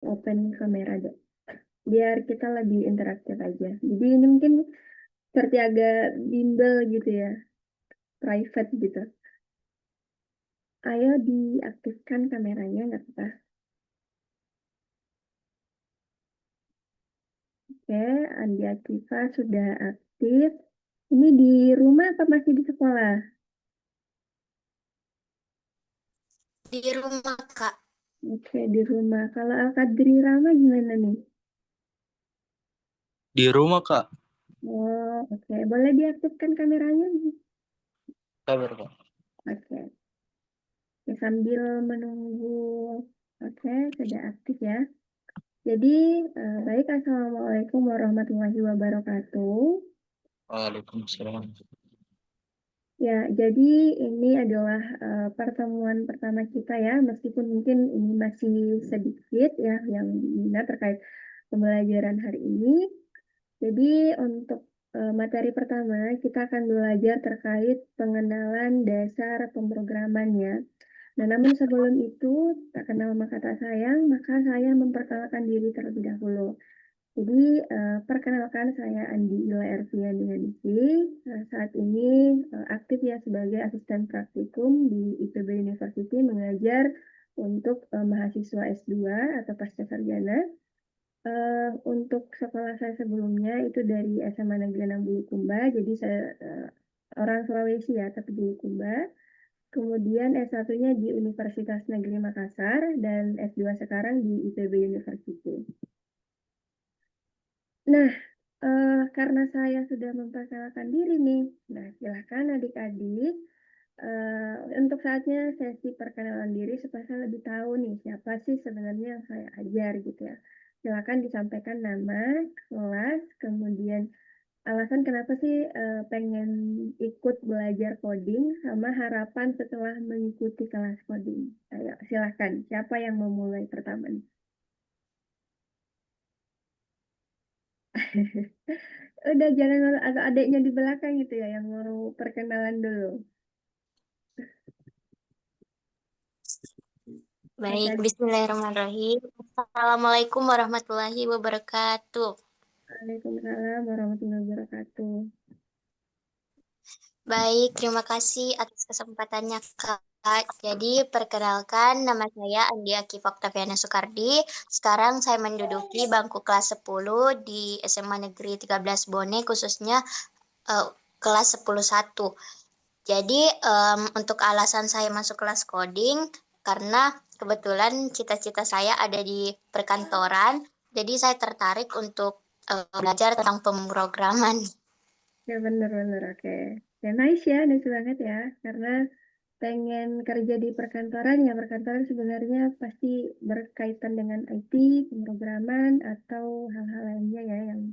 open kamera deh. Biar kita lebih interaktif aja. Jadi ini mungkin seperti agak bimbel gitu ya, private gitu. Ayo diaktifkan kameranya, nggak apa-apa. Oke, Andi Aktiva sudah aktif. Ini di rumah atau masih di sekolah? Di rumah, Kak. Oke, di rumah. Kalau Al-Kadri Rama gimana nih? Di rumah, Kak. Oh, oke. Boleh diaktifkan kameranya? Sabar, Kak. Oke. Oke, sambil menunggu. Oke, sudah aktif ya. Jadi, baik. Assalamualaikum warahmatullahi wabarakatuh. Waalaikumsalam. Ya, jadi ini adalah pertemuan pertama kita ya, meskipun mungkin ini masih sedikit ya yang minat terkait pembelajaran hari ini. Jadi untuk materi pertama kita akan belajar terkait pengenalan dasar pemrograman ya. Nah, namun sebelum itu, tak kenal maka tak sayang, maka saya memperkenalkan diri terlebih dahulu. Jadi, perkenalkan saya Andi Ila Erviani Hanisi. Saat ini aktif ya sebagai asisten praktikum di IPB University mengajar untuk mahasiswa S2 atau pasca sarjana. Untuk sekolah saya sebelumnya itu dari SMA Negeri 6 Bulukumba, jadi saya orang Sulawesi ya, tapi di Bulukumba. Kemudian S1-nya di Universitas Negeri Makassar dan S2 sekarang di IPB University. Nah, karena saya sudah memperkenalkan diri nih, nah silahkan adik-adik untuk saatnya sesi perkenalan diri supaya saya lebih tahu nih siapa sih sebenarnya yang saya ajar gitu ya. Silakan disampaikan nama, kelas, kemudian alasan kenapa sih pengen ikut belajar coding sama harapan setelah mengikuti kelas coding. Ayo, silakan. Siapa yang mau mulai pertama nih? Udah jangan malu atau adiknya di belakang gitu ya yang mau perkenalan dulu. Baik, Oke, bismillahirrahmanirrahim. Assalamualaikum warahmatullahi wabarakatuh. Waalaikumsalam warahmatullahi wabarakatuh. Baik, terima kasih atas kesempatannya, Kak. Jadi, perkenalkan nama saya Andi Akif Oktaviana Soekardi. Sekarang saya menduduki bangku kelas 10 di SMA Negeri 13 Bone, khususnya eh, kelas 10-1. Jadi, untuk alasan saya masuk kelas coding, karena kebetulan cita-cita saya ada di perkantoran, jadi saya tertarik untuk belajar tentang pemrograman. Ya bener-bener oke. Ya nice ya, nice banget ya. Karena pengen kerja di perkantoran ya perkantoran sebenarnya pasti berkaitan dengan IT, pemrograman atau hal-hal lainnya ya yang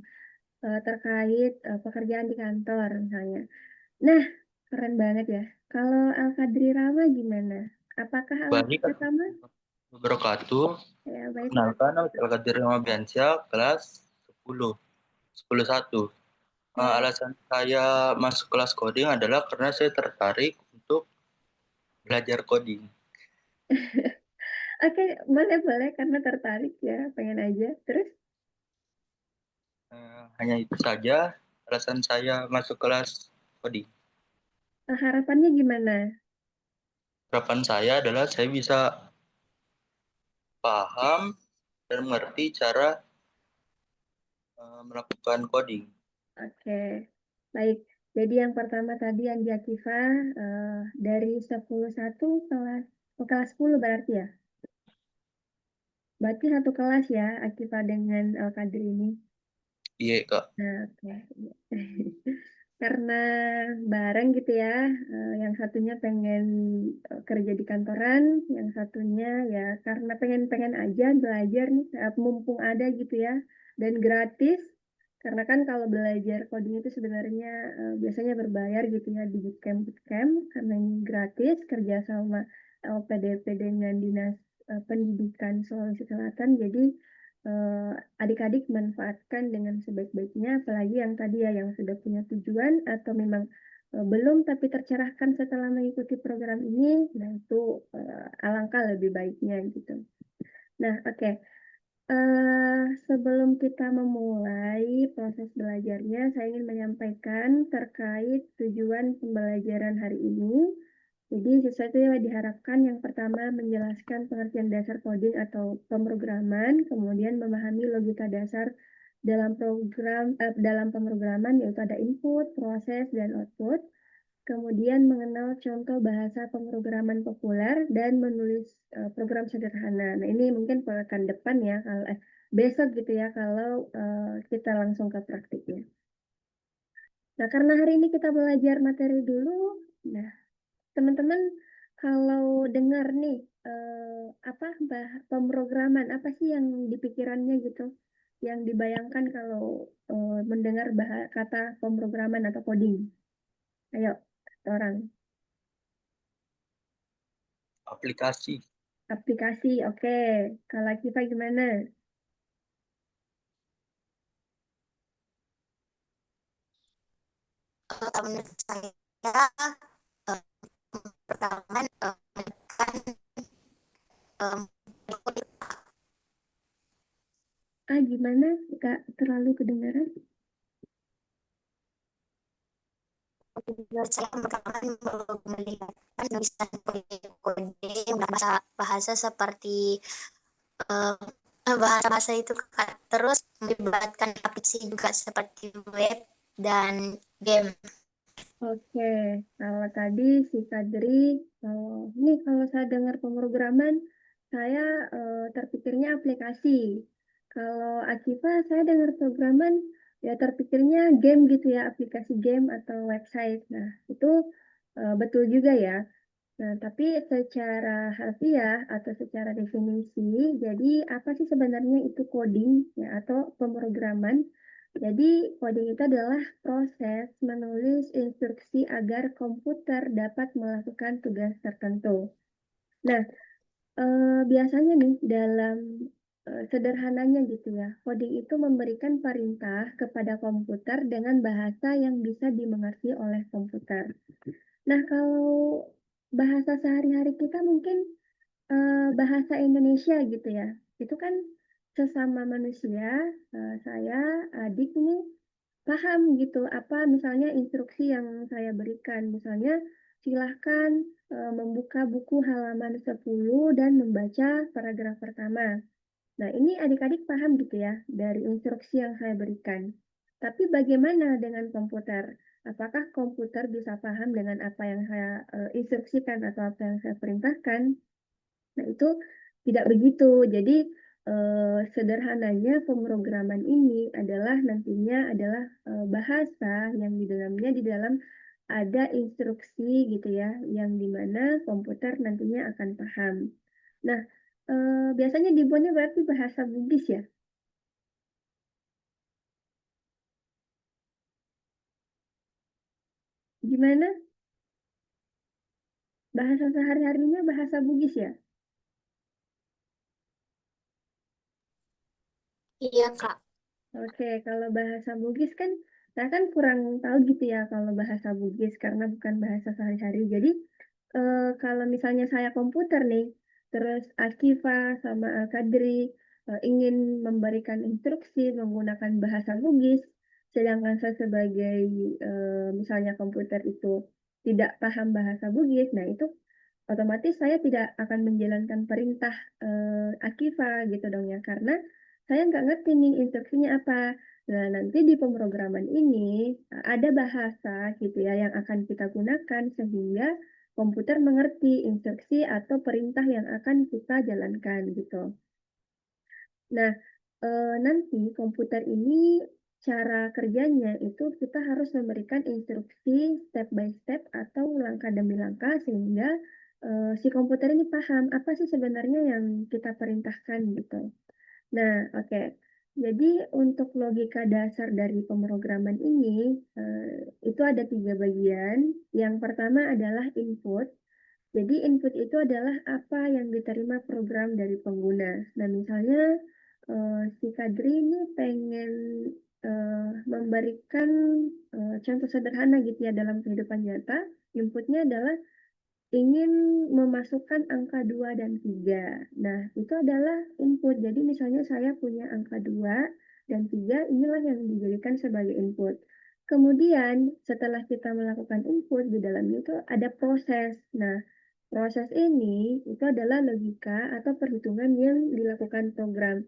terkait pekerjaan di kantor misalnya. Nah, keren banget ya. Kalau Al-Kadri Rama gimana? Apakah Baik, alasannya sama? wabarakatuh. Ya, baik. Kenalkan, nama saya Al-Qadir Ramabiansyah, kelas 10, 10-1. Oke, Alasan saya masuk kelas coding adalah karena saya tertarik untuk belajar coding. Oke, boleh-boleh karena tertarik ya, pengen aja. Terus, Hanya itu saja alasan saya masuk kelas coding. harapannya gimana? Harapan saya adalah saya bisa paham dan mengerti cara melakukan coding. Oke, baik. Jadi yang pertama tadi Andi Akifa dari 10.1 kelas kelas 10 berarti ya? Berarti satu kelas ya Akifa dengan Al-Kadri ini. Iya, Kak. Nah, oke. Karena bareng gitu ya, yang satunya pengen kerja di kantoran, yang satunya ya karena pengen-pengen aja belajar nih, mumpung ada gitu ya, dan gratis. Karena kan kalau belajar coding itu sebenarnya biasanya berbayar gitu ya di bootcamp, karena ini gratis kerja sama LPDP dengan Dinas Pendidikan Sulawesi Selatan. Jadi adik-adik manfaatkan dengan sebaik-baiknya, apalagi yang tadi ya yang sudah punya tujuan atau memang belum tapi tercerahkan setelah mengikuti program ini, nah itu alangkah lebih baiknya gitu. Nah, oke. Sebelum kita memulai proses belajarnya, saya ingin menyampaikan terkait tujuan pembelajaran hari ini. Jadi sesuatu yang diharapkan yang pertama menjelaskan pengertian dasar coding atau pemrograman, kemudian memahami logika dasar dalam dalam pemrograman, yaitu ada input, proses, dan output. Kemudian mengenal contoh bahasa pemrograman populer dan menulis program sederhana. Nah, ini mungkin pekan depan ya, kalau besok gitu ya, kalau kita langsung ke praktiknya. Nah, karena hari ini kita belajar materi dulu, nah teman-teman kalau dengar nih apa pemrograman, apa sih yang dipikirannya gitu, yang dibayangkan kalau mendengar kata pemrograman atau coding? Ayo, orang. Aplikasi. Aplikasi, oke. Kalau Kiva gimana? Menurut saya pertama menekan Gimana? Nggak terlalu kedengaran? menurut saya pertama melihat tulisan kode bahasa seperti bahasa itu terus melibatkan aplikasi juga seperti web dan game. Oke, kalau tadi si Kadri, kalau saya dengar pemrograman, saya terpikirnya aplikasi. Kalau Akiva, saya dengar programan, ya terpikirnya game gitu ya, aplikasi game atau website. Nah, itu betul juga ya. Nah, tapi secara harfiah atau secara definisi, jadi apa sih sebenarnya itu coding ya, atau pemrograman? Jadi coding itu adalah proses menulis instruksi agar komputer dapat melakukan tugas tertentu. Nah, biasanya nih dalam sederhananya gitu ya, coding itu memberikan perintah kepada komputer dengan bahasa yang bisa dimengerti oleh komputer. Nah, kalau bahasa sehari-hari kita mungkin bahasa Indonesia gitu ya. Itu kan sesama manusia, saya, adik ini paham gitu apa misalnya instruksi yang saya berikan. Misalnya silahkan membuka buku halaman 10 dan membaca paragraf pertama. Nah, ini adik-adik paham gitu ya dari instruksi yang saya berikan. Tapi bagaimana dengan komputer? Apakah komputer bisa paham dengan apa yang saya instruksikan atau apa yang saya perintahkan? Nah, itu tidak begitu. Jadi, sederhananya pemrograman ini adalah nantinya adalah bahasa yang di dalam ada instruksi gitu ya, yang dimana komputer nantinya akan paham. Nah, biasanya dibuatnya berarti bahasa Bugis ya? Gimana? Bahasa sehari-harinya bahasa Bugis ya? Iya, Kak. Oke, kalau bahasa Bugis kan saya kan kurang tahu gitu ya kalau bahasa Bugis karena bukan bahasa sehari-hari. Jadi kalau misalnya saya komputer nih, terus Akiva sama Kadri ingin memberikan instruksi menggunakan bahasa Bugis, sedangkan saya sebagai misalnya komputer itu tidak paham bahasa Bugis, nah itu otomatis saya tidak akan menjalankan perintah Akiva gitu dong ya, karena saya nggak ngerti nih instruksinya apa. Nah, nanti di pemrograman ini ada bahasa gitu ya yang akan kita gunakan sehingga komputer mengerti instruksi atau perintah yang akan kita jalankan gitu. Nah, nanti komputer ini cara kerjanya itu kita harus memberikan instruksi step by step atau langkah demi langkah sehingga si komputer ini paham apa sih sebenarnya yang kita perintahkan gitu. Nah, oke. Jadi untuk logika dasar dari pemrograman ini itu ada 3 bagian. Yang pertama adalah input. Jadi input itu adalah apa yang diterima program dari pengguna. Nah, misalnya si Kadri ini pengen memberikan contoh sederhana gitu ya dalam kehidupan nyata. Inputnya adalah ingin memasukkan angka 2 dan 3. Nah, itu adalah input. Jadi misalnya saya punya angka 2 dan 3, inilah yang dijadikan sebagai input. Kemudian setelah kita melakukan input, di dalamnya itu ada proses. Nah, proses ini itu adalah logika atau perhitungan yang dilakukan program.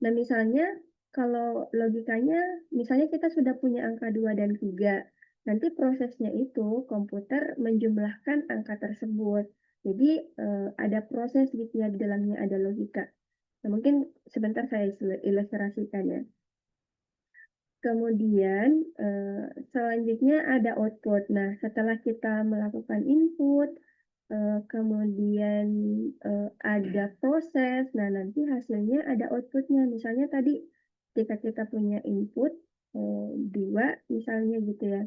Nah, misalnya kalau logikanya, misalnya kita sudah punya angka 2 dan 3. Nanti prosesnya itu komputer menjumlahkan angka tersebut. Jadi ada proses gitu ya, di dalamnya ada logika. Nah, mungkin sebentar saya ilustrasikan ya. Kemudian selanjutnya ada output. Nah, setelah kita melakukan input, kemudian ada proses, nah nanti hasilnya ada outputnya. Misalnya tadi ketika kita punya input 2 misalnya gitu ya.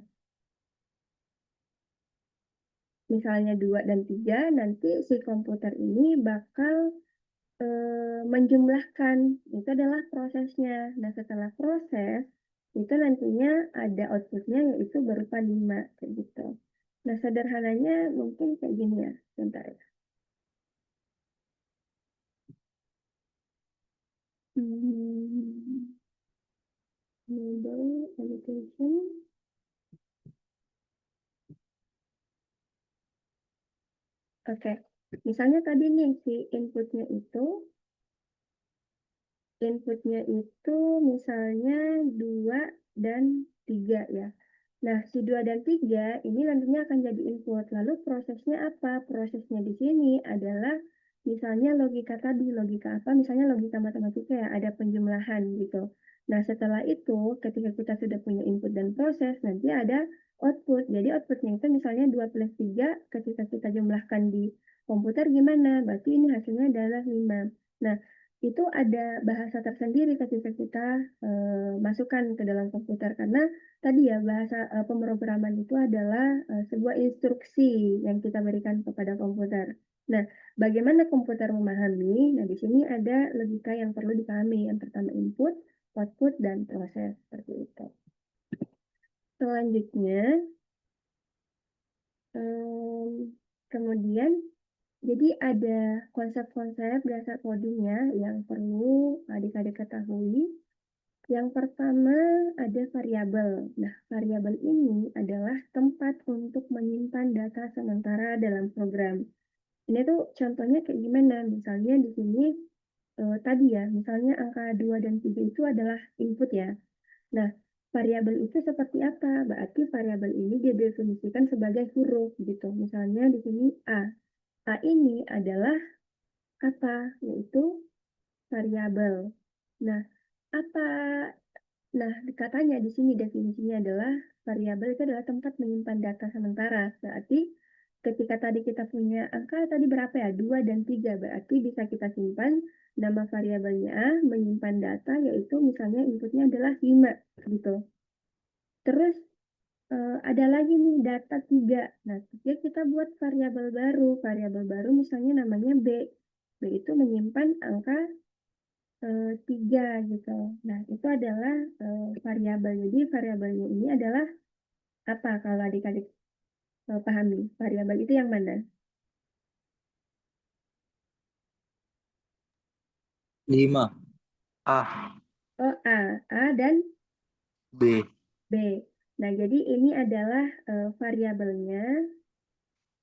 Misalnya 2 dan 3, nanti si komputer ini bakal menjumlahkan. Itu adalah prosesnya. Nah, setelah proses, itu nantinya ada outputnya yaitu berupa 5, kayak gitu. Nah, sederhananya mungkin kayak gini ya. Bentar ya. Model education. Oke. Misalnya tadi nih si inputnya itu misalnya 2 dan 3 ya. Nah, si 2 dan 3 ini nantinya akan jadi input. Lalu prosesnya apa? Prosesnya di sini adalah misalnya logika tadi, logika apa? Misalnya logika matematika ya, ada penjumlahan gitu. Nah, setelah itu ketika kita sudah punya input dan proses, nanti ada output. Jadi outputnya itu misalnya 2 plus 3 ketika kita jumlahkan di komputer gimana? Berarti ini hasilnya adalah 5. Nah, itu ada bahasa tersendiri ketika kita masukkan ke dalam komputer karena tadi ya bahasa pemrograman itu adalah sebuah instruksi yang kita berikan kepada komputer. Nah, bagaimana komputer memahami? Nah, di sini ada logika yang perlu dipahami. Yang pertama input, output, dan proses seperti itu. Selanjutnya, kemudian jadi ada konsep-konsep dasar codingnya yang perlu adik-adik ketahui. Yang pertama ada variabel. Nah, variabel ini adalah tempat untuk menyimpan data sementara dalam program. Ini tuh contohnya kayak gimana? Misalnya di sini tadi ya, misalnya angka 2 dan 3 itu adalah input ya. Nah, variabel itu seperti apa? Berarti variabel ini didefinisikan sebagai huruf gitu. Misalnya di sini A. A ini adalah apa? Yaitu variabel. Nah, apa? Nah, katanya di sini definisinya adalah variabel itu adalah tempat menyimpan data sementara. Berarti ketika tadi kita punya angka tadi berapa ya? 2 dan 3. Berarti bisa kita simpan nama variabelnya A, menyimpan data yaitu misalnya inputnya adalah 5 gitu. Terus ada lagi nih data 3. Nah, kita buat variabel baru. Variabel baru misalnya namanya B. B itu menyimpan angka 3 gitu. Nah, itu adalah variabel. Jadi variabelnya ini adalah apa kalau adik-adik pahami? Variabel itu yang mana? 5. A. Oh, A. A dan B. B. Nah, jadi ini adalah variabelnya.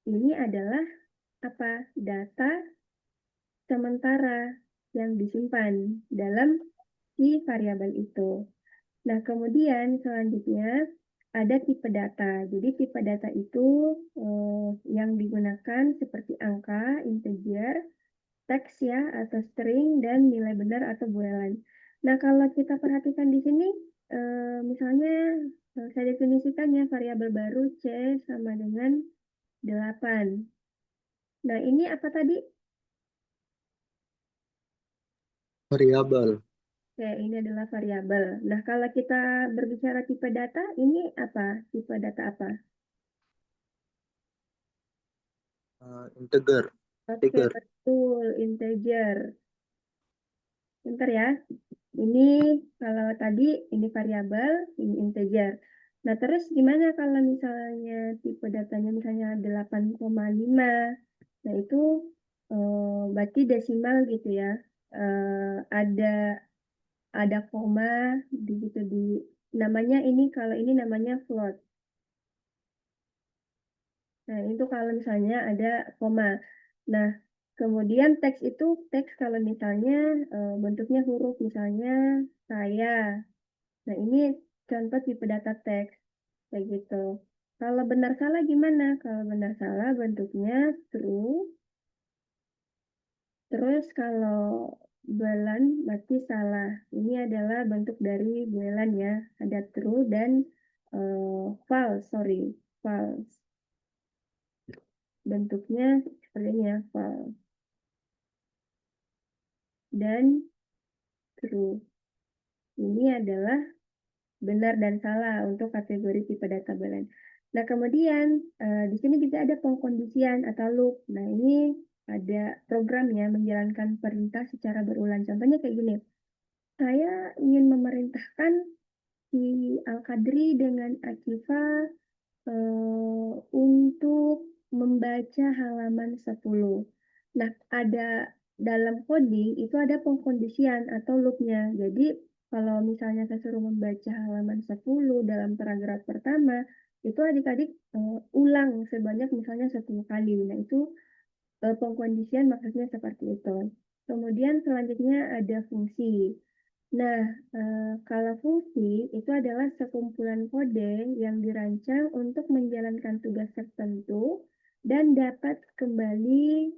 Ini adalah apa? Data sementara yang disimpan dalam si variabel itu. Nah, kemudian selanjutnya ada tipe data. Jadi tipe data itu yang digunakan seperti angka, integer, teks ya, atau string, dan nilai benar atau boolean. Nah, kalau kita perhatikan di sini, misalnya saya definisikan ya variabel baru C sama dengan 8. Nah, ini apa tadi? Variabel. Oke, ini adalah variabel. Nah, kalau kita berbicara tipe data, ini apa? Tipe data apa? Integer. Oke, betul, integer. Bentar ya. Ini kalau tadi ini variabel, ini integer. Nah, terus gimana kalau misalnya tipe datanya misalnya 8,5? Nah, itu berarti desimal gitu ya. Ada koma di gitu di namanya ini, kalau ini namanya float. Nah, itu kalau misalnya ada koma. Nah, kemudian teks itu teks kalau misalnya bentuknya huruf, misalnya saya. Nah, ini contoh tipe data teks kayak gitu. Kalau benar salah gimana? Kalau benar salah bentuknya true. Terus kalau bulan berarti salah. Ini adalah bentuk dari bulan ya. Ada true dan false, sorry, false. Bentuknya seperti ini ya, false dan true. Ini adalah benar dan salah untuk kategori tipe data bulan. Nah, kemudian di sini juga ada pengkondisian atau loop. Nah, ini ada programnya menjalankan perintah secara berulang. Contohnya kayak gini. Saya ingin memerintahkan si Al-Qadri dengan Akifa untuk membaca halaman 10. Nah, ada dalam coding itu ada pengkondisian atau loopnya. Jadi, kalau misalnya saya suruh membaca halaman 10 dalam paragraf pertama, itu adik-adik ulang sebanyak misalnya 10 kali. Nah, itu pengkondisian maksudnya seperti itu. Kemudian selanjutnya ada fungsi. Nah, kalau fungsi itu adalah sekumpulan kode yang dirancang untuk menjalankan tugas tertentu dan dapat kembali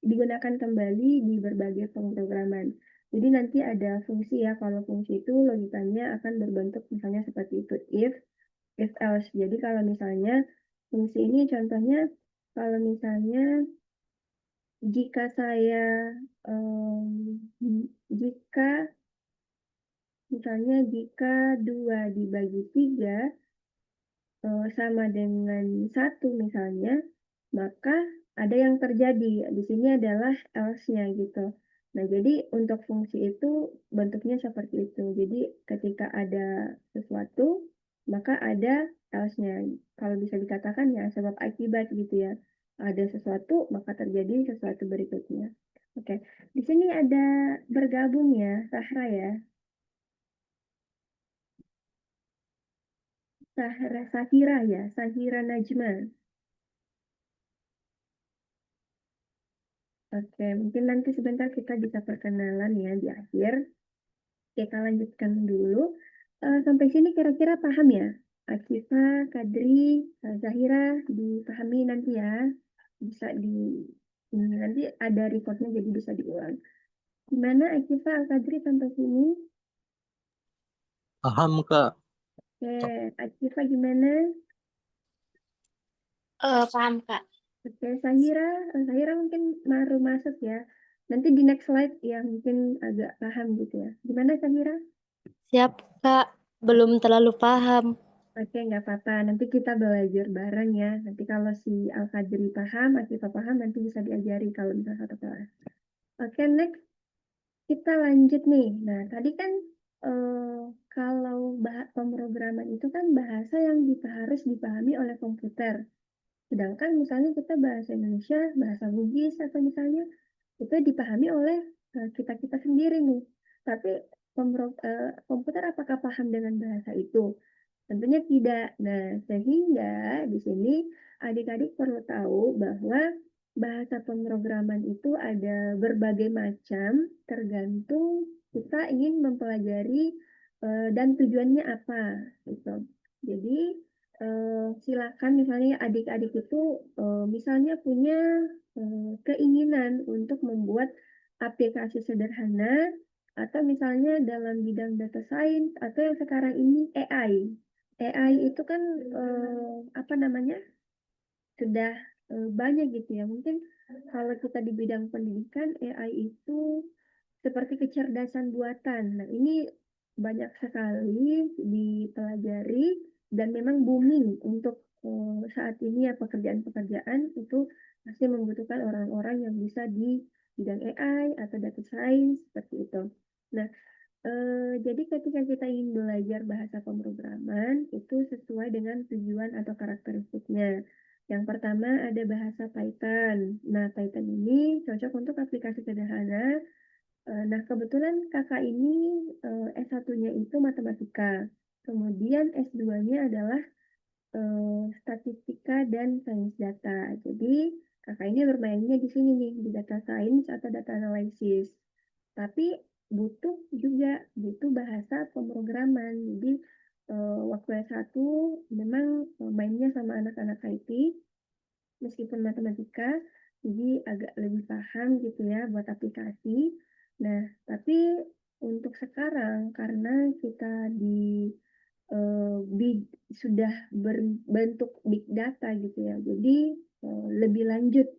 digunakan kembali di berbagai pemrograman. Jadi nanti ada fungsi ya, kalau fungsi itu logikanya akan berbentuk misalnya seperti itu, if else. Jadi kalau misalnya fungsi ini contohnya, kalau misalnya jika saya jika misalnya jika 2 dibagi 3 sama dengan 1 misalnya, maka ada yang terjadi. Di sini adalah else-nya gitu. Nah, jadi untuk fungsi itu bentuknya seperti itu. Jadi ketika ada sesuatu, maka ada else-nya. Kalau bisa dikatakan ya sebab akibat gitu ya. Ada sesuatu, maka terjadi sesuatu berikutnya. Oke, di sini ada bergabung ya, Sahra ya. Sahira ya, Sahira Najma. Oke, mungkin nanti sebentar kita bisa perkenalan ya di akhir. Kita lanjutkan dulu. Sampai sini kira-kira paham ya? Akifa, Kadri, Zahira, dipahami nanti ya. Bisa nanti ada reportnya jadi bisa diulang. Gimana Akifa, Al-Kadri sampai sini? Paham, Kak. Oke, Akifa gimana? Paham, Kak. Oke, Sahira mungkin baru masuk ya. Nanti di next slide yang mungkin agak paham gitu ya. Gimana Sahira? Siap, Kak. Belum terlalu paham. Oke, nggak apa-apa. Nanti kita belajar bareng ya. Nanti kalau si Al-Qadri paham, Akifah paham, nanti bisa diajari kalau misalnya satu kelas. Oke, next. Kita lanjut nih. Nah, tadi kan kalau pemrograman itu kan bahasa yang harus dipahami oleh komputer. Sedangkan misalnya kita bahasa Indonesia, bahasa Bugis atau misalnya itu dipahami oleh kita-kita sendiri nih. Tapi komputer apakah paham dengan bahasa itu? Tentunya tidak. Nah, sehingga di sini adik-adik perlu tahu bahwa bahasa pemrograman itu ada berbagai macam tergantung kita ingin mempelajari dan tujuannya apa gitu. Jadi silakan misalnya adik-adik itu misalnya punya keinginan untuk membuat aplikasi sederhana atau misalnya dalam bidang data science atau yang sekarang ini AI. AI itu kan apa namanya sudah banyak gitu ya. Mungkin kalau kita di bidang pendidikan AI itu seperti kecerdasan buatan. Nah, ini banyak sekali dipelajari dan memang booming untuk saat ini ya, pekerjaan-pekerjaan itu pasti membutuhkan orang-orang yang bisa di bidang AI atau data science seperti itu. Nah, Jadi ketika kita ingin belajar bahasa pemrograman, itu sesuai dengan tujuan atau karakteristiknya. Yang pertama ada bahasa Python. Nah, Python ini cocok untuk aplikasi sederhana. Nah, kebetulan kakak ini S1-nya itu matematika. Kemudian S2-nya adalah statistika dan sains data. Jadi, kakak ini bermainnya di sini nih, di data science atau data analysis. Tapi butuh bahasa pemrograman. Jadi waktu S1 memang mainnya sama anak-anak IT meskipun matematika, jadi agak lebih paham gitu ya buat aplikasi. Nah, tapi untuk sekarang karena kita sudah berbentuk big data gitu ya, jadi lebih lanjut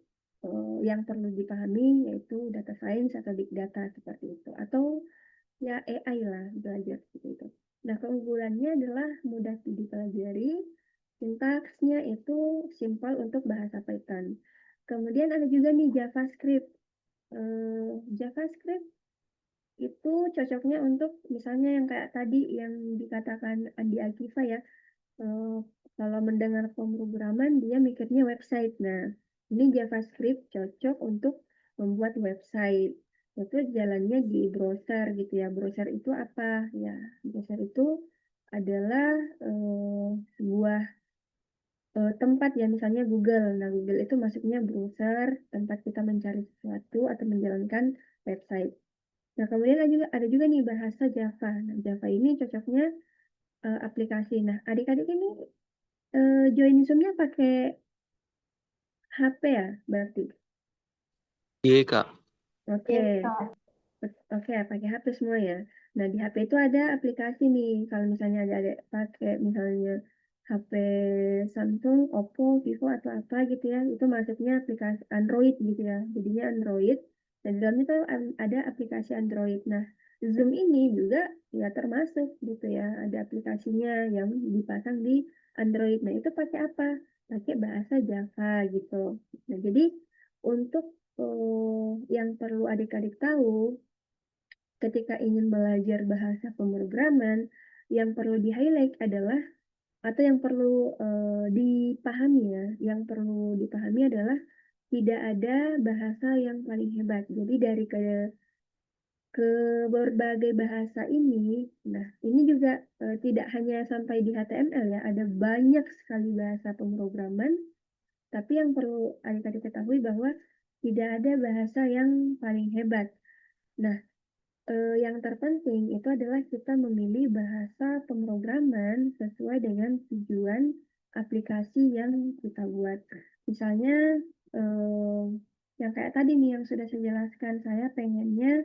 yang perlu dipahami yaitu data science atau big data seperti itu, atau ya AI lah belajar seperti itu. Nah, keunggulannya adalah mudah dipelajari, sintaksnya itu simpel untuk bahasa Python. Kemudian ada juga nih JavaScript. JavaScript itu cocoknya untuk misalnya yang kayak tadi yang dikatakan Andi Akifa ya, kalau mendengar pemrograman dia mikirnya website. Nah, ini JavaScript cocok untuk membuat website. Itu jalannya di browser gitu ya. Browser itu apa? Ya, browser itu adalah sebuah tempat ya, misalnya Google. Nah, Google itu maksudnya browser, tempat kita mencari sesuatu atau menjalankan website. Nah, kemudian ada juga nih bahasa Java. Nah, Java ini cocoknya aplikasi. Nah, adik-adik ini join Zoom-nya pakai HP ya, berarti? Iya, Kak. Oke. Oke, pakai HP semua ya. Nah, di HP itu ada aplikasi nih. Kalau misalnya ada pakai misalnya HP Samsung, Oppo, Vivo atau apa gitu ya, itu masuknya aplikasi Android gitu ya. Jadinya Android. Dan di dalamnya tuh ada aplikasi Android. Nah, Zoom ini juga ya termasuk gitu ya. Ada aplikasinya yang dipasang di Android. Nah, itu pakai apa? Pakai bahasa Java gitu. Nah, jadi untuk yang perlu adik-adik tahu ketika ingin belajar bahasa pemrograman, yang perlu di-highlight adalah atau yang perlu dipahami ya, yang perlu dipahami adalah tidak ada bahasa yang paling hebat. Jadi dari ke berbagai bahasa ini, nah ini juga tidak hanya sampai di HTML ya, ada banyak sekali bahasa pemrograman, tapi yang perlu adik-adik ketahui bahwa tidak ada bahasa yang paling hebat. Nah, yang terpenting itu adalah kita memilih bahasa pemrograman sesuai dengan tujuan aplikasi yang kita buat. Misalnya, yang kayak tadi nih yang sudah saya jelaskan, saya pengennya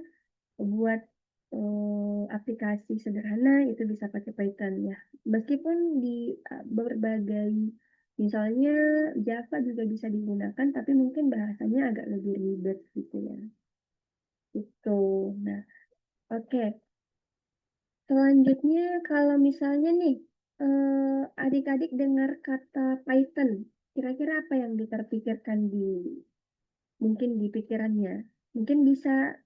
buat aplikasi sederhana itu bisa pakai Python ya. Meskipun di berbagai, misalnya Java juga bisa digunakan, tapi mungkin bahasanya agak lebih ribet gitu ya. Itu. Nah, oke. Selanjutnya, kalau misalnya nih, adik-adik dengar kata Python, kira-kira apa yang diterpikirkan mungkin di pikirannya? Mungkin bisa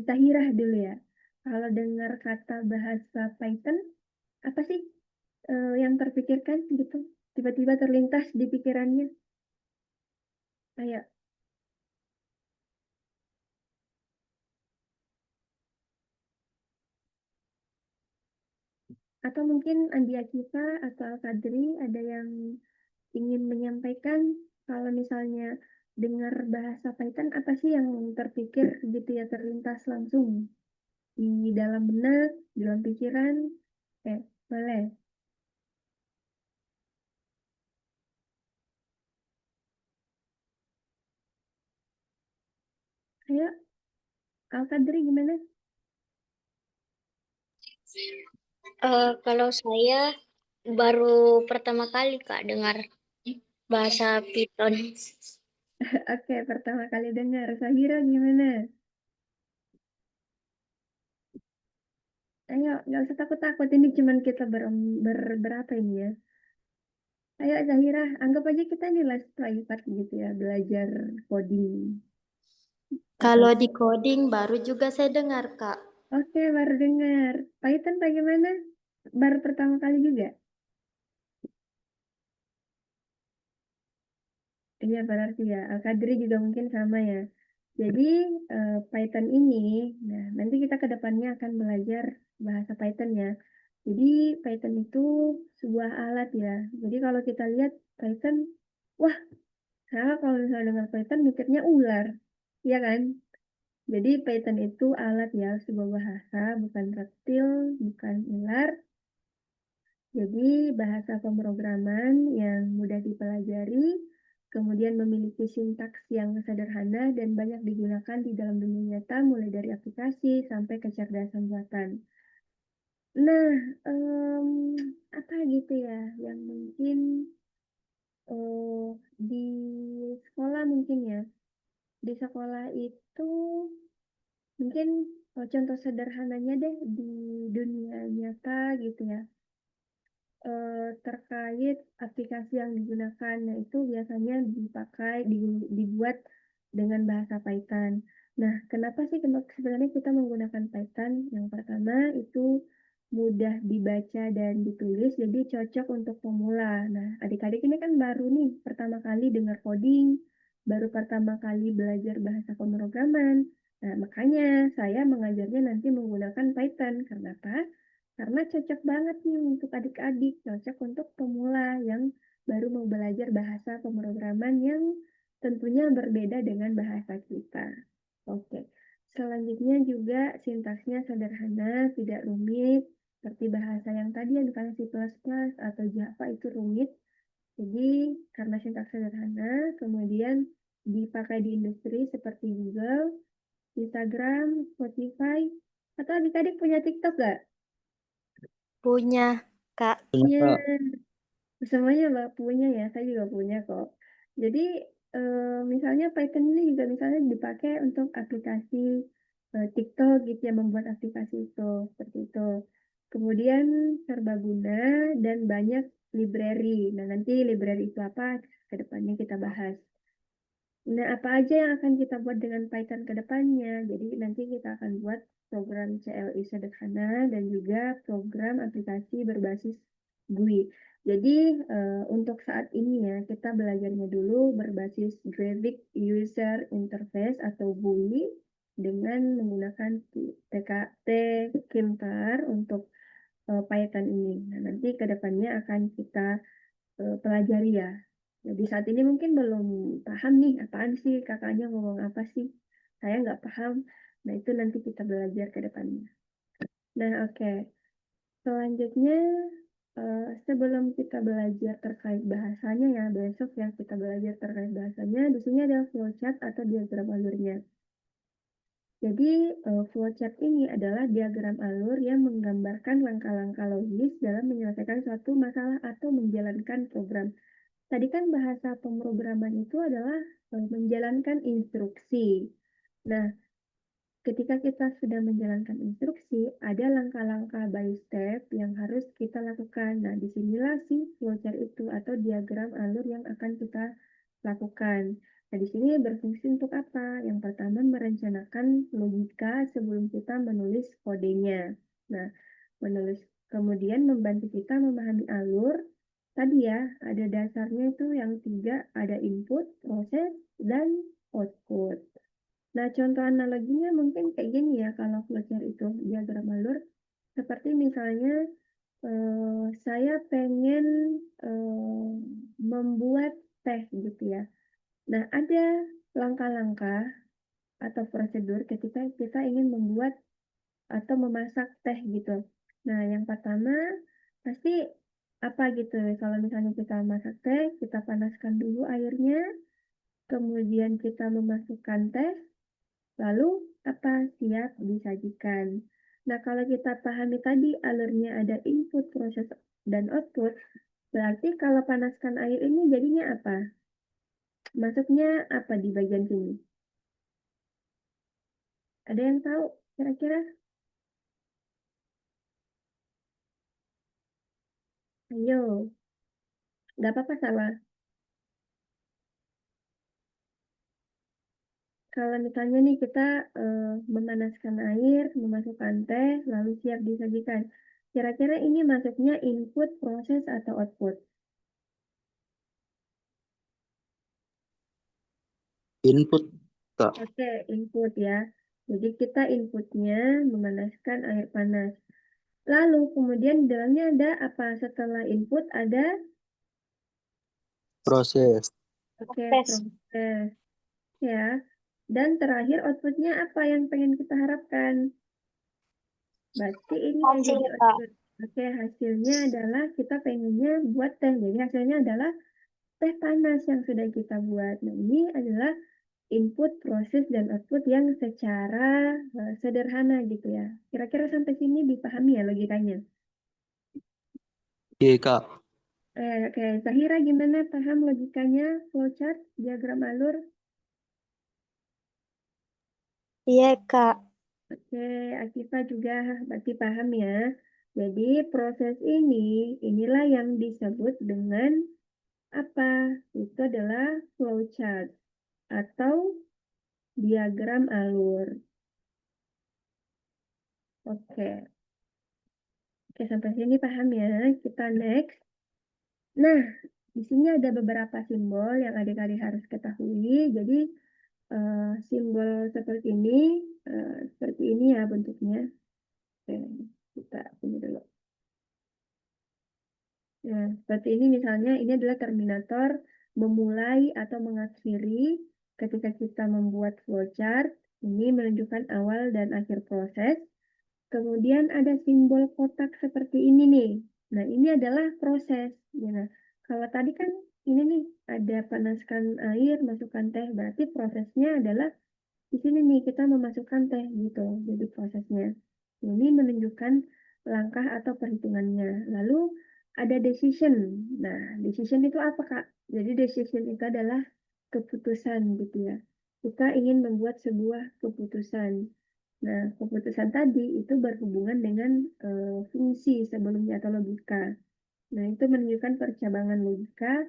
Zahirah dulu ya. Kalau dengar kata bahasa Python, apa sih yang terpikirkan gitu? Tiba-tiba terlintas di pikirannya? Ayo. Atau mungkin Andi Akifa atau Al-Kadri ada yang ingin menyampaikan kalau misalnya dengar bahasa Python, apa sih yang terpikir gitu ya, terlintas langsung di dalam benak, di dalam pikiran? Boleh. Ayo, Al-Kadri gimana? Kalau saya baru pertama kali Kak dengar bahasa Python. Oke, pertama kali dengar. Sahira gimana? Ayo, nggak usah takut-takut. Ini cuman kita berapa ini ya? Ayo, Zahira, anggap aja kita nih les privat gitu ya, belajar coding. Kalau di coding baru juga saya dengar, Kak. Oke, baru dengar. Python bagaimana? Baru pertama kali juga? Iya, berarti ya. Al-Qadri juga mungkin sama ya. Jadi, Python ini, nah nanti kita ke depannya akan belajar bahasa Python ya. Jadi, Python itu sebuah alat ya. Jadi, kalau kita lihat Python, wah, saya kalau misalnya dengar Python mikirnya ular. Iya kan? Jadi, Python itu alat ya, sebuah bahasa, bukan reptil, bukan ular. Jadi, bahasa pemrograman yang mudah dipelajari, kemudian memiliki sintaks yang sederhana dan banyak digunakan di dalam dunia nyata, mulai dari aplikasi sampai kecerdasan buatan. Nah, apa gitu ya, yang mungkin di sekolah mungkin ya. Di sekolah itu mungkin contoh sederhananya deh di dunia nyata gitu ya. Terkait aplikasi yang digunakan. Nah, itu biasanya dibuat dengan bahasa Python. Nah, kenapa sih sebenarnya kita menggunakan Python? Yang pertama itu mudah dibaca dan ditulis, jadi cocok untuk pemula. Nah, adik-adik ini kan baru nih pertama kali dengar coding, baru pertama kali belajar bahasa pemrograman. Nah, makanya saya mengajarnya nanti menggunakan Python. Karena apa? Karena cocok banget nih untuk adik-adik, cocok untuk pemula yang baru mau belajar bahasa pemrograman yang tentunya berbeda dengan bahasa kita. Oke, selanjutnya juga sintaksnya sederhana, tidak rumit, seperti bahasa yang tadi yang misalnya C++ atau Java itu rumit. Jadi karena sintaks sederhana, kemudian dipakai di industri seperti Google, Instagram, Spotify, atau adik-adik punya TikTok nggak? Punya, Kak. Punya, Punya. Kak. Semuanya Mbak punya ya, saya juga punya kok. Jadi misalnya Python ini juga misalnya dipakai untuk aplikasi TikTok gitu ya, membuat aplikasi itu seperti itu. Kemudian serbaguna dan banyak library. Nah, nanti library itu apa? Ke depannya kita bahas. Nah, apa aja yang akan kita buat dengan Python ke depannya? Jadi nanti kita akan buat program CLI sederhana dan juga program aplikasi berbasis GUI. Jadi untuk saat ini ya, kita belajarnya dulu berbasis Graphic User Interface atau GUI dengan menggunakan TKT Kimtar untuk Python ini. Nah, nanti ke depannya akan kita pelajari ya. Jadi saat ini mungkin belum paham nih, apaan sih kakaknya ngomong apa sih? Saya nggak paham. Nah, itu nanti kita belajar ke depannya. Nah, oke. Selanjutnya, sebelum kita belajar terkait bahasanya ya, besok ya kita belajar terkait bahasanya, di sini ada flowchart atau diagram alurnya. Jadi, flowchart ini adalah diagram alur yang menggambarkan langkah-langkah logis dalam menyelesaikan suatu masalah atau menjalankan program. Tadi kan bahasa pemrograman itu adalah menjalankan instruksi. Nah, ketika kita sudah menjalankan instruksi, ada langkah-langkah by step yang harus kita lakukan. Nah, disinilah si flowchart itu atau diagram alur yang akan kita lakukan. Nah, di sini berfungsi untuk apa? Yang pertama, merencanakan logika sebelum kita menulis kodenya. Nah, kemudian membantu kita memahami alur. Tadi ya, ada dasarnya itu yang 3, ada input, proses, dan output. Nah, contoh analoginya mungkin kayak gini ya, kalau flowchart itu diagram alur. Seperti misalnya, saya pengen membuat teh gitu ya. Nah, ada langkah-langkah atau prosedur ketika kita ingin membuat atau memasak teh gitu. Nah, yang pertama pasti apa gitu. Kalau misalnya kita masak teh, kita panaskan dulu airnya, kemudian kita memasukkan teh, lalu apa? Siap disajikan. Nah, kalau kita pahami tadi alurnya ada input, proses, dan output, berarti kalau panaskan air ini jadinya apa? Masuknya apa di bagian sini? Ada yang tahu kira-kira? Ayo, nggak apa-apa salah. kalau misalnya nih kita memanaskan air, memasukkan teh, lalu siap disajikan. Kira-kira ini masuknya input, proses, atau output? Input, Kak. Oke, input ya. Jadi kita inputnya memanaskan air panas. Lalu kemudian di dalamnya ada apa? Setelah input ada, Proses. oke, Proses. proses. Ya. Dan terakhir outputnya apa yang pengen kita harapkan? Berarti ini yang Hasil, jadi Kak. output. Oke, hasilnya adalah kita pengennya buat teh. Jadi hasilnya adalah teh panas yang sudah kita buat. Nah, ini adalah input, proses, dan output yang secara sederhana gitu ya. Kira-kira sampai sini dipahami ya logikanya? Iya, Kak. Oke, Zahira gimana paham logikanya, flowchart, diagram alur? Iya, Kak. Oke, Akifa juga berarti paham ya. Jadi proses inilah yang disebut dengan apa? Itu adalah flowchart atau diagram alur. Oke, oke sampai sini paham ya. Kita next. Nah, di sini ada beberapa simbol yang adik-adik harus ketahui. Jadi simbol seperti ini ya bentuknya. Oke, kita ini dulu. Nah, seperti ini misalnya ini adalah terminator memulai atau mengakhiri ketika kita membuat flowchart. Ini menunjukkan awal dan akhir proses. Kemudian ada simbol kotak seperti ini nih. Nah, ini adalah proses. Ya, kalau tadi kan ini nih ada panaskan air, masukkan teh. Berarti prosesnya adalah di sini nih kita memasukkan teh gitu. Jadi prosesnya. Ini menunjukkan langkah atau perhitungannya. Lalu ada decision. Nah, decision itu apa, Kak? Jadi decision itu adalah keputusan gitu ya. Kita ingin membuat sebuah keputusan. Nah, keputusan tadi itu berhubungan dengan fungsi sebelumnya atau logika. Nah, itu menunjukkan percabangan logika,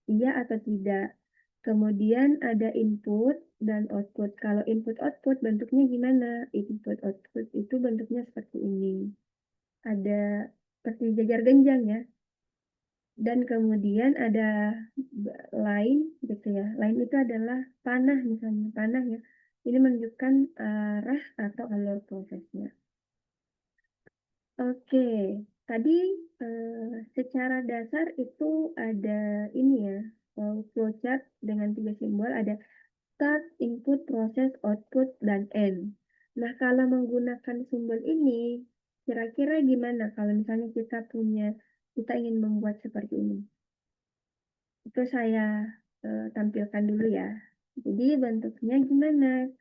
iya atau tidak. Kemudian ada input dan output. Kalau input-output bentuknya gimana? Input-output itu bentuknya seperti ini. Ada seperti jajar genjang ya. Dan kemudian ada line gitu ya. Line itu adalah panah misalnya. Panah ya. Ini menunjukkan arah atau alur prosesnya. Oke, tadi secara dasar itu ada ini ya, flowchart dengan 3 simbol, ada start, input, proses, output, dan end. Nah, kalau menggunakan simbol ini, kira-kira gimana kalau misalnya kita ingin membuat seperti ini? Itu saya tampilkan dulu ya. Jadi bentuknya gimana?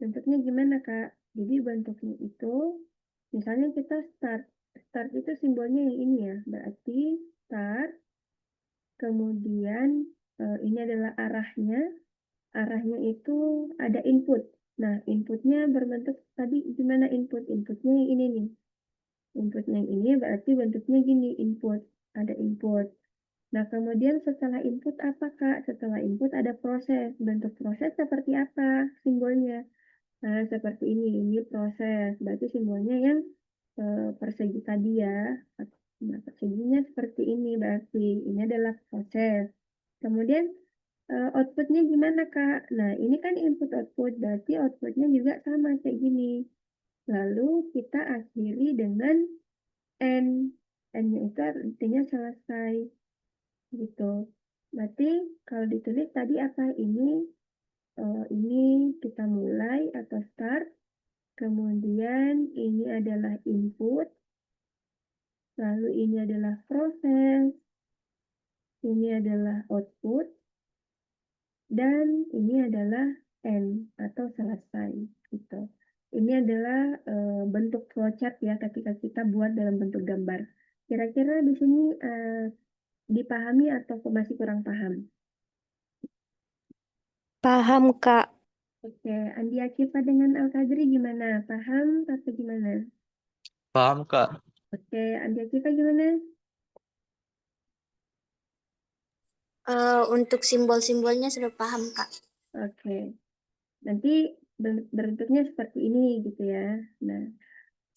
Bentuknya gimana, Kak? Jadi bentuknya itu, misalnya kita start. Start itu simbolnya yang ini ya. Berarti start, kemudian ini adalah arahnya. Arahnya itu ada input. Nah, inputnya berbentuk tadi gimana input? Inputnya yang ini nih. Inputnya yang ini berarti bentuknya gini, input. Ada input. Nah, kemudian setelah input apa, Kak? Setelah input ada proses. Bentuk proses seperti apa simbolnya? Nah, seperti ini proses. Berarti simbolnya yang persegi tadi ya. Nah, perseginya seperti ini berarti ini adalah proses. Kemudian outputnya gimana, Kak? Nah, ini kan input output, berarti outputnya juga sama kayak gini. Lalu kita akhiri dengan end. End-nya itu artinya selesai gitu. Berarti kalau ditulis tadi apa? Ini kita mulai atau start. Kemudian ini adalah input, lalu ini adalah proses, ini adalah output, dan ini adalah end atau selesai gitu. Ini adalah bentuk flowchart ya ketika kita buat dalam bentuk gambar. Kira-kira di sini dipahami atau masih kurang paham? Paham, Kak. Oke, Andi Akifa dengan Al-Qadri gimana? Paham atau gimana? Paham, Kak. Oke, Andi Akifa gimana? Untuk simbol-simbolnya sudah paham, Kak. Oke. Nanti bentuknya seperti ini gitu ya. Nah,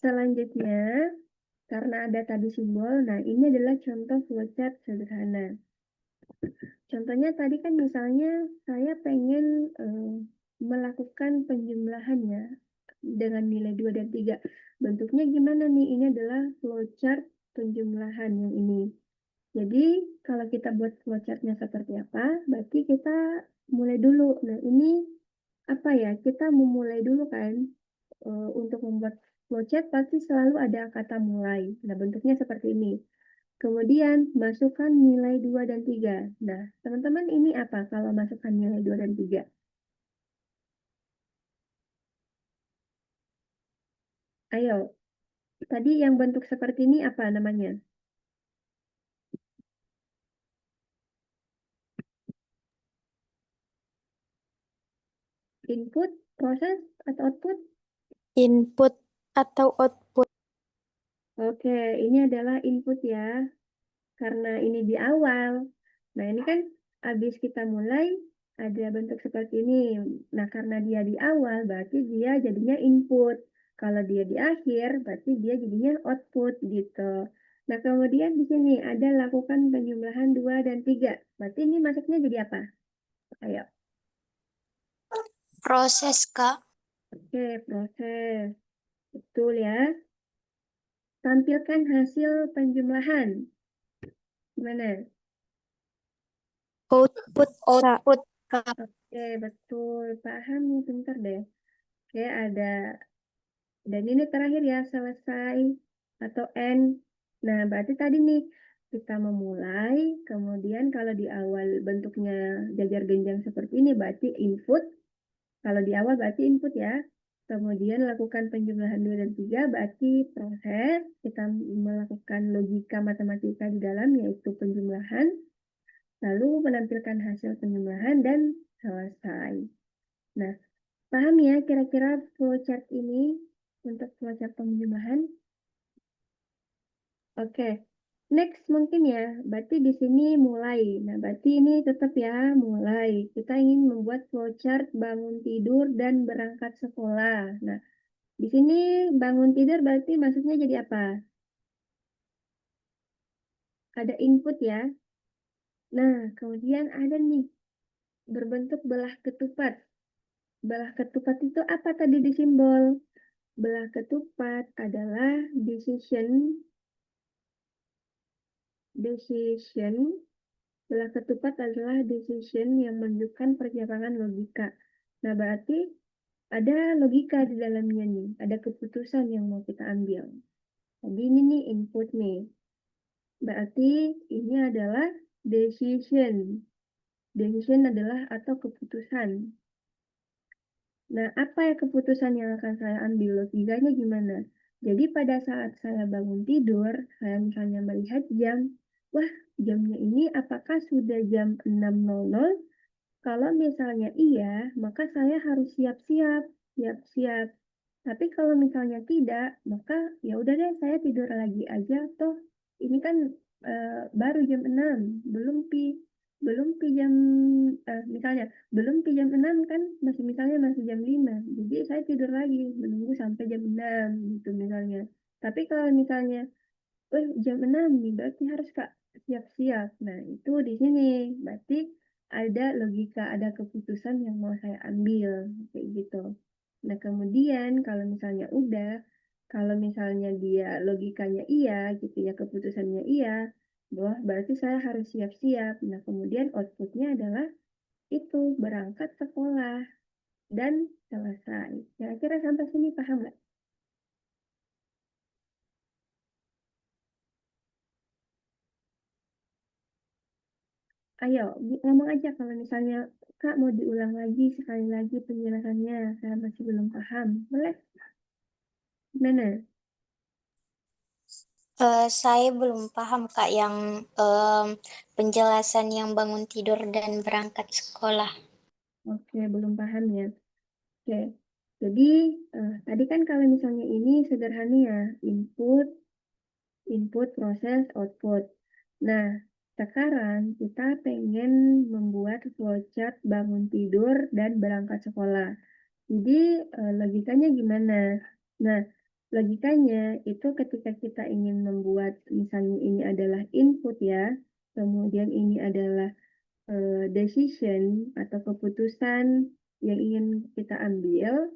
selanjutnya karena ada tadi simbol, nah ini adalah contoh flowchart sederhana. Contohnya tadi kan misalnya saya pengen melakukan penjumlahan ya dengan nilai 2 dan 3. Bentuknya gimana nih? Ini adalah flowchart penjumlahan yang ini. Jadi kalau kita buat flowchartnya seperti apa, berarti kita mulai dulu. Nah ini apa ya? Kita memulai dulu kan. Untuk membuat flowchart pasti selalu ada kata mulai. Nah bentuknya seperti ini. Kemudian masukkan nilai 2 dan 3. Nah, teman-teman ini apa kalau masukkan nilai 2 dan 3? Ayo, tadi yang bentuk seperti ini apa namanya? Input, proses, atau output? Input atau output. Oke, ini adalah input ya. Karena ini di awal. Nah, ini kan habis kita mulai ada bentuk seperti ini. Nah, karena dia di awal berarti dia jadinya input. Kalau dia di akhir berarti dia jadinya output gitu. Nah, kemudian di sini ada lakukan penjumlahan 2 dan 3. Berarti ini masuknya jadi apa? Ayo. Proses, Kak. Oke, proses. Betul ya. Tampilkan hasil penjumlahan. Gimana? Output, Kak. Output, Kak. Oke, betul. Paham nih, pintar deh. Oke, ada. Dan ini terakhir ya, selesai atau end. Nah, berarti tadi nih, kita memulai, kemudian kalau di awal bentuknya jajar genjang seperti ini, berarti input. Kalau di awal berarti input ya. Kemudian lakukan penjumlahan 2 dan 3, berarti proses. Kita melakukan logika matematika di dalam, yaitu penjumlahan. Lalu menampilkan hasil penjumlahan dan selesai. Nah, paham ya kira-kira flowchart ini untuk flowchart penjumlahan? Oke, next mungkin ya, berarti di sini mulai. Nah, berarti ini tetap ya, mulai. Kita ingin membuat flowchart bangun tidur dan berangkat sekolah. Nah, di sini bangun tidur berarti maksudnya jadi apa? Ada input ya. Nah, kemudian ada nih, berbentuk belah ketupat. Belah ketupat itu apa tadi di simbol? Belah ketupat adalah decision. Belah ketupat adalah decision yang menunjukkan perjalanan logika. Nah, berarti ada logika di dalamnya nih. Ada keputusan yang mau kita ambil. Jadi ini nih input nih. Berarti ini adalah decision. Decision adalah atau keputusan. Nah, apa ya keputusan yang akan saya ambil? Logikanya gimana? Jadi pada saat saya bangun tidur, saya misalnya melihat jam, wah jamnya ini apakah sudah jam 6.00? Kalau misalnya iya, maka saya harus siap-siap. Tapi kalau misalnya tidak, maka ya udah deh saya tidur lagi aja. Toh ini kan baru jam 6, belum pi jam misalnya belum pi jam 6 kan masih jam 5. Jadi saya tidur lagi menunggu sampai jam 6 gitu misalnya. Tapi kalau misalnya jam 6 nih, berarti harus Kak siap-siap. Nah, itu di sini. Berarti ada logika, ada keputusan yang mau saya ambil. Kayak gitu. Nah, kemudian kalau misalnya kalau misalnya dia logikanya iya, gitu ya, keputusannya iya, bahwa berarti saya harus siap-siap. Nah, kemudian outputnya adalah itu, berangkat sekolah dan selesai. Kira-kira sampai sini paham nggak? Ayo, ngomong aja kalau misalnya Kak mau diulang lagi sekali lagi penjelasannya, saya masih belum paham. Boleh? Gimana? Saya belum paham, Kak, yang penjelasan yang bangun tidur dan berangkat sekolah. Oke, belum paham ya. Oke, jadi tadi kan kalau misalnya ini sederhana ya, input, proses, output. Nah, sekarang kita pengen membuat flowchart bangun tidur dan berangkat sekolah. Jadi logikanya gimana? Nah, logikanya itu ketika kita ingin membuat, misalnya ini adalah input ya, kemudian ini adalah decision atau keputusan yang ingin kita ambil.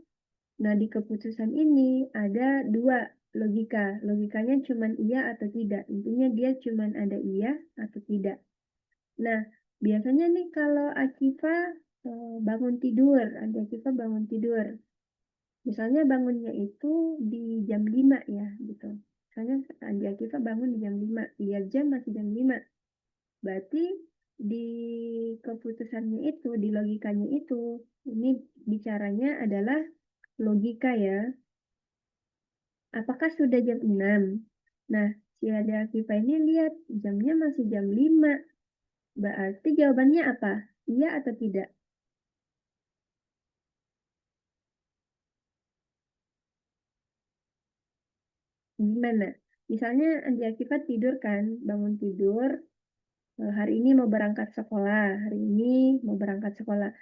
Nah, di keputusan ini ada dua logika. Logikanya cuma iya atau tidak. Intinya dia cuma ada iya atau tidak. Nah, biasanya nih kalau Akifa bangun tidur, ada Akifa bangun tidur. Misalnya bangunnya itu di jam 5 ya, gitu. Misalnya Andi Akifa bangun di jam 5, lihat jam masih jam 5. Berarti di keputusannya itu, di logikanya itu, ini bicaranya adalah logika ya. Apakah sudah jam 6? Nah, si Andi Akifa ini lihat jamnya masih jam 5. Berarti jawabannya apa? Iya atau tidak? Gimana? Misalnya Andi Akifa tidur kan, bangun tidur, hari ini mau berangkat sekolah, hari ini mau berangkat sekolah.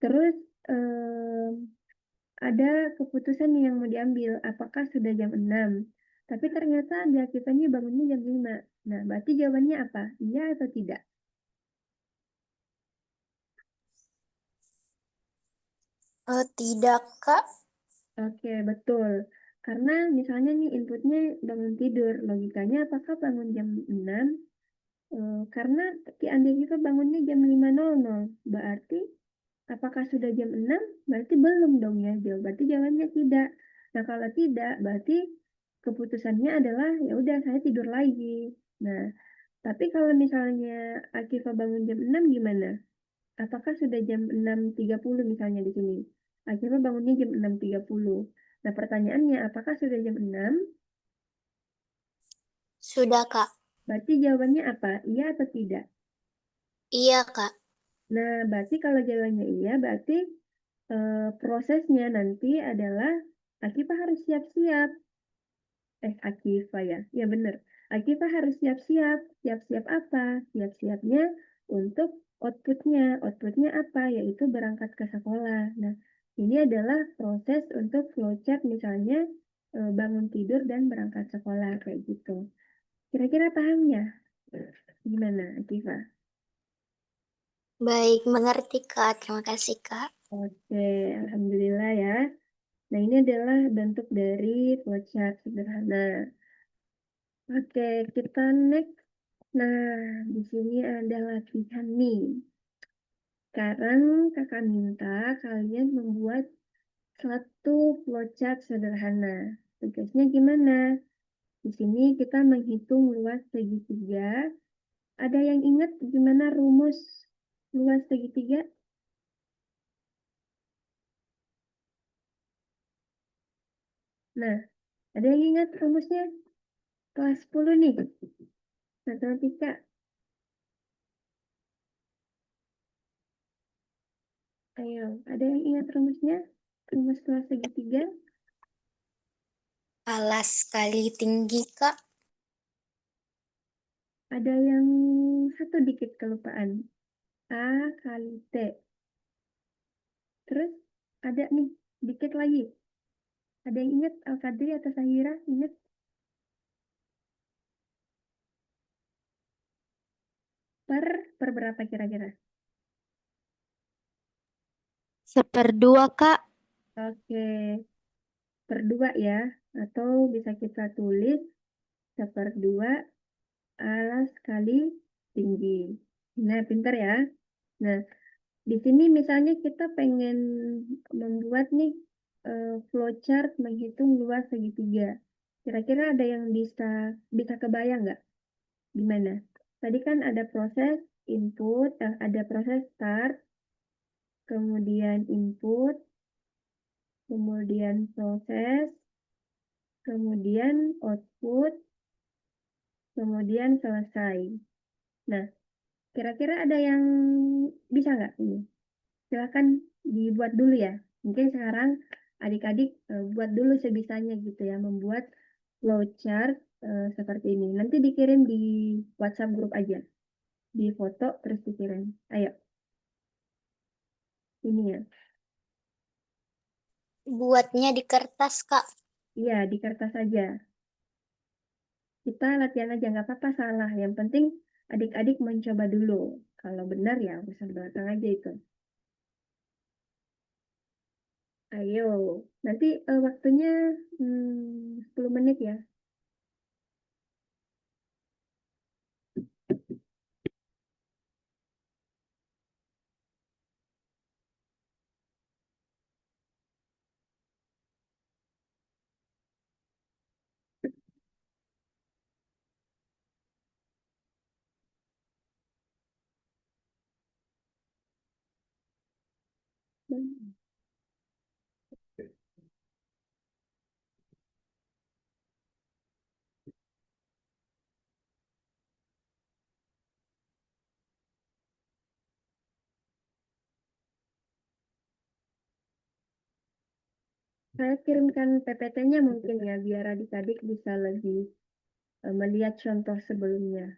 Terus ada keputusan yang mau diambil, apakah sudah jam 6? Tapi ternyata Andi Akifanya bangunnya jam 5. Nah, berarti jawabannya apa? Iya atau tidak? Tidak, Kak. Oke, betul. Karena misalnya nih inputnya bangun tidur, logikanya apakah bangun jam 6? Karena Ki Andi kita bangunnya jam 5.00, berarti apakah sudah jam 6? Berarti belum dong ya, berarti jawabannya tidak. Nah, kalau tidak, berarti keputusannya adalah ya udah saya tidur lagi. Nah, tapi kalau misalnya Akifa bangun jam 6 gimana? Apakah sudah jam 6.30 misalnya di sini? Akifa bangunnya jam 6.30. Nah, pertanyaannya apakah sudah jam 6? Sudah, Kak. Berarti jawabannya apa? Iya atau tidak? Iya, Kak. Nah, berarti kalau jawabannya iya, berarti prosesnya nanti adalah Akifa harus siap-siap. Akifa ya. Ya benar. Akifa harus siap-siap. Siap-siap apa? Siap-siapnya untuk outputnya. Outputnya apa? Yaitu berangkat ke sekolah. Nah, ini adalah proses untuk flowchart misalnya bangun tidur dan berangkat sekolah kayak gitu. Kira-kira pahamnya? Gimana, Akifa? Baik, mengerti, Kak. Terima kasih, Kak. Oke, alhamdulillah ya. Nah, ini adalah bentuk dari flowchart sederhana. Oke, kita next. Nah, di sini ada latihan nih. Sekarang kakak minta kalian membuat satu flowchart sederhana. Tugasnya gimana? Di sini kita menghitung luas segitiga. Ada yang ingat gimana rumus luas segitiga? Nah, ada yang ingat rumusnya? Kelas 10 nih. Matematika. Ayo, ada yang ingat rumusnya? Rumus luas segitiga? Alas kali tinggi, Kak. Ada yang satu dikit kelupaan. A kali T. Terus ada nih, dikit lagi. Ada yang ingat Al-Qadri atau Sahira? Ingat? Per berapa kira-kira? 1/2, Kak. Oke, per 2 ya. Atau bisa kita tulis 1/2 alas kali tinggi. Nah, pintar ya. Nah, di sini misalnya kita pengen membuat nih flowchart menghitung luas segitiga. Kira-kira ada yang bisa kebayang nggak? Gimana? Tadi kan ada proses input, ada proses start, kemudian input, kemudian proses, kemudian output, kemudian selesai. Nah, kira-kira ada yang bisa nggak ini? Silakan dibuat dulu ya. Mungkin sekarang adik-adik buat dulu sebisanya gitu ya, membuat flowchart seperti ini. Nanti dikirim di WhatsApp grup aja, di foto terus dikirim. Ayo, ini ya. Buatnya di kertas, Kak. Iya, di kertas aja. Kita latihan aja, nggak apa-apa salah. Yang penting adik-adik mencoba dulu. Kalau benar ya urusan belakang aja itu. Ayo, nanti waktunya 10 menit ya. Saya kirimkan PPT-nya mungkin ya, biar adik-adik bisa lebih melihat contoh sebelumnya.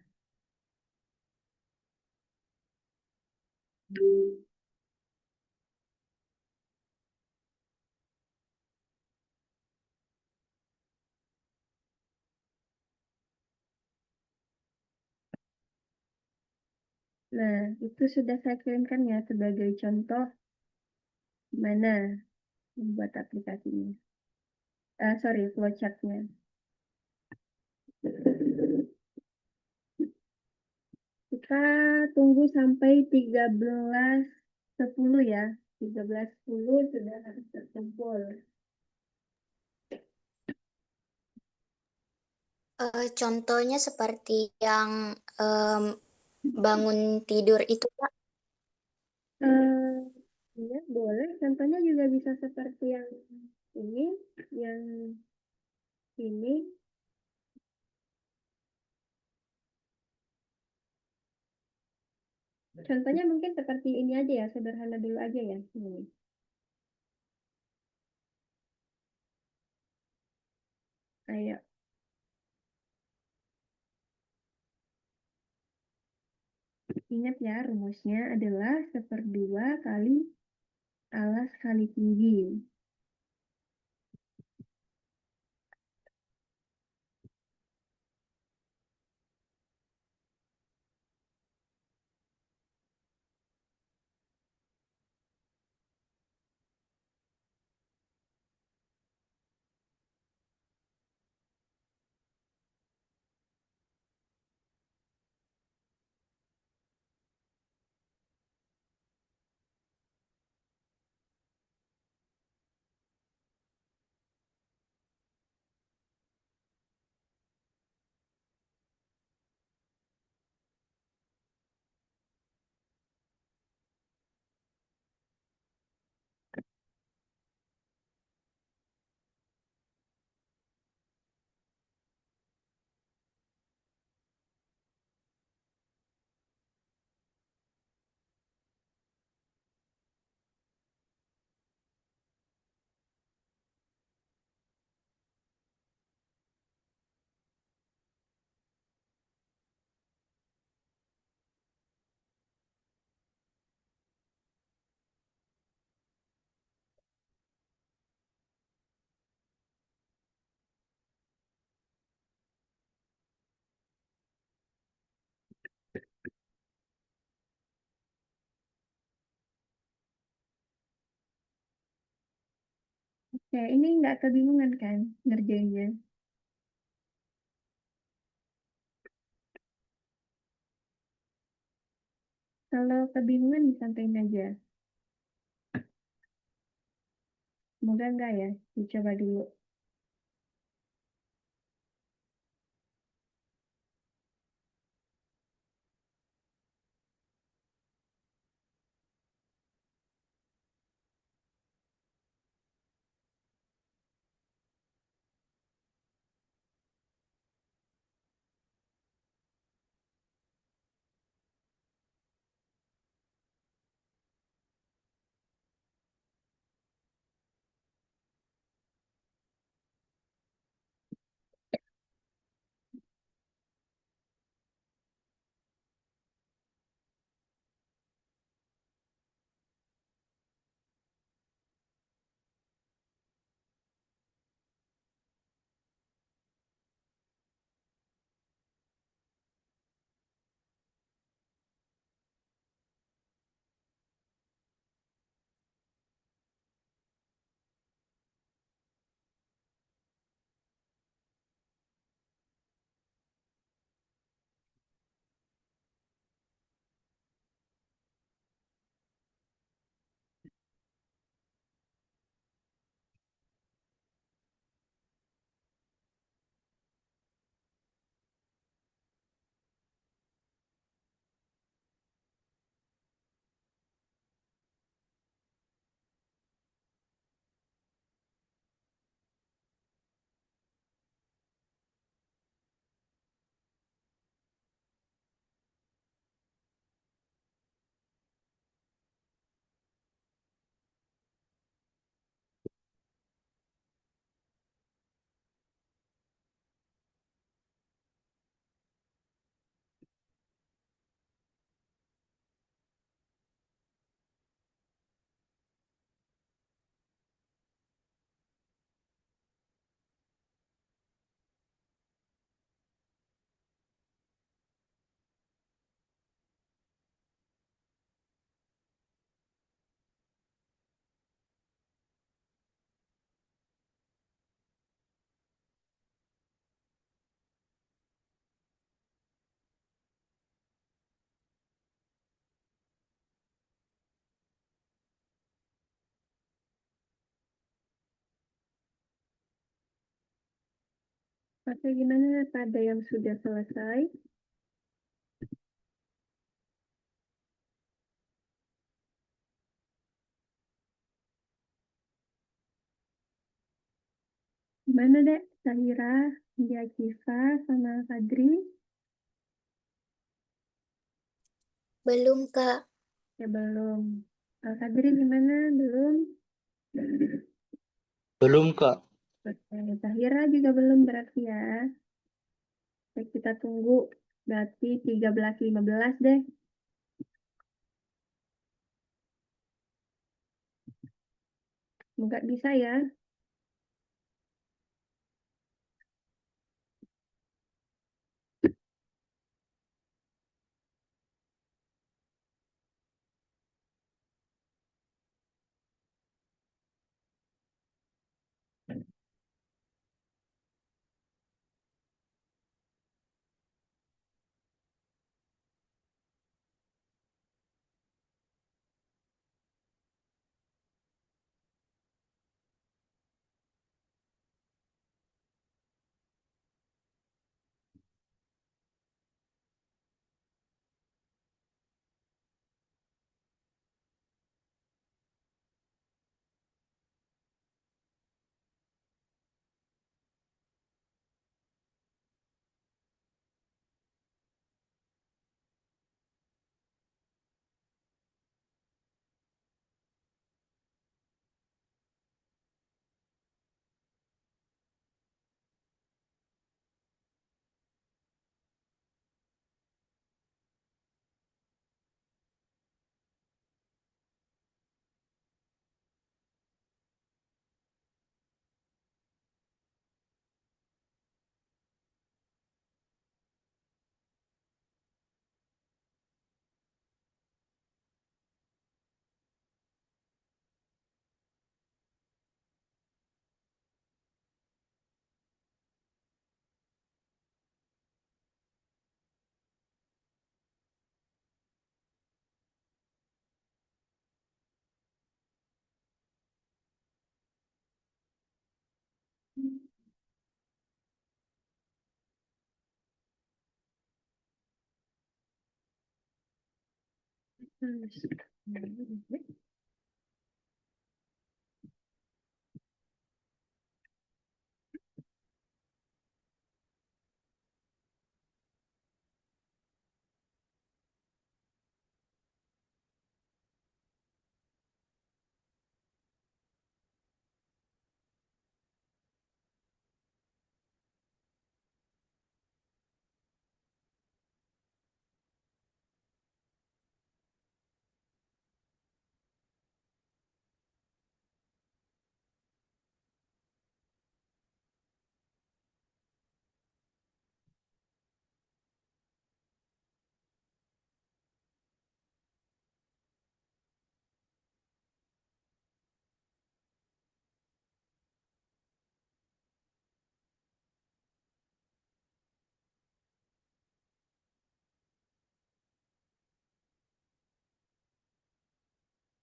Nah, itu sudah saya kirimkan ya sebagai contoh mana membuat aplikasinya. Sorry, flowchart-nya. Kita tunggu sampai 13.10 ya. 13.10 sudah harus terkumpul. Contohnya seperti yang bangun tidur itu, Kak. Eh, ya, boleh. Contohnya juga bisa seperti ini, yang ini. Contohnya mungkin seperti ini aja ya, sederhana dulu aja ya. Ini. Ayo. Ingat ya, rumusnya adalah 1/2 kali alas kali tinggi. Oke, ini nggak kebingungan kan ngerjainnya? Kalau kebingungan disampaikan aja. Semoga enggak ya, dicoba dulu. Oke, gimana pada yang sudah selesai? Gimana dek? Sahira, Dia Kifa, sama Kadri? Belum, Kak. Ya belum. Kadri gimana? Belum? Belum, Kak. Oke, Zahira juga belum berarti ya. Oke, kita tunggu berarti 13.15 deh. Semoga bisa ya.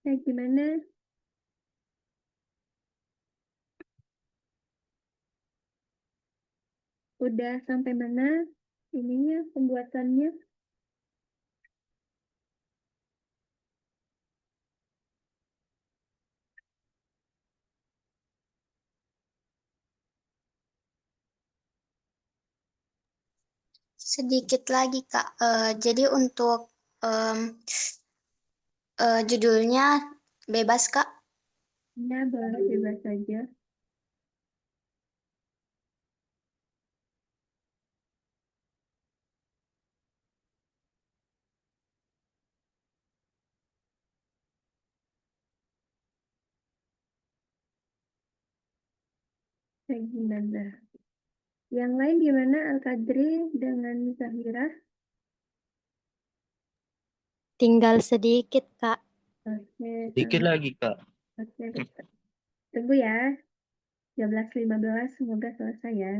Gimana? Udah sampai mana ininya pembuatannya? Sedikit lagi, Kak. Jadi untuk em, judulnya bebas, Kak. Ya, boleh bebas saja. Gimana? Yang lain gimana? Al-Kadri dengan Zahira? Tinggal sedikit, Kak. Oke, Dikit sama. lagi, Kak. Oke, tunggu ya. 13.15 semoga selesai ya.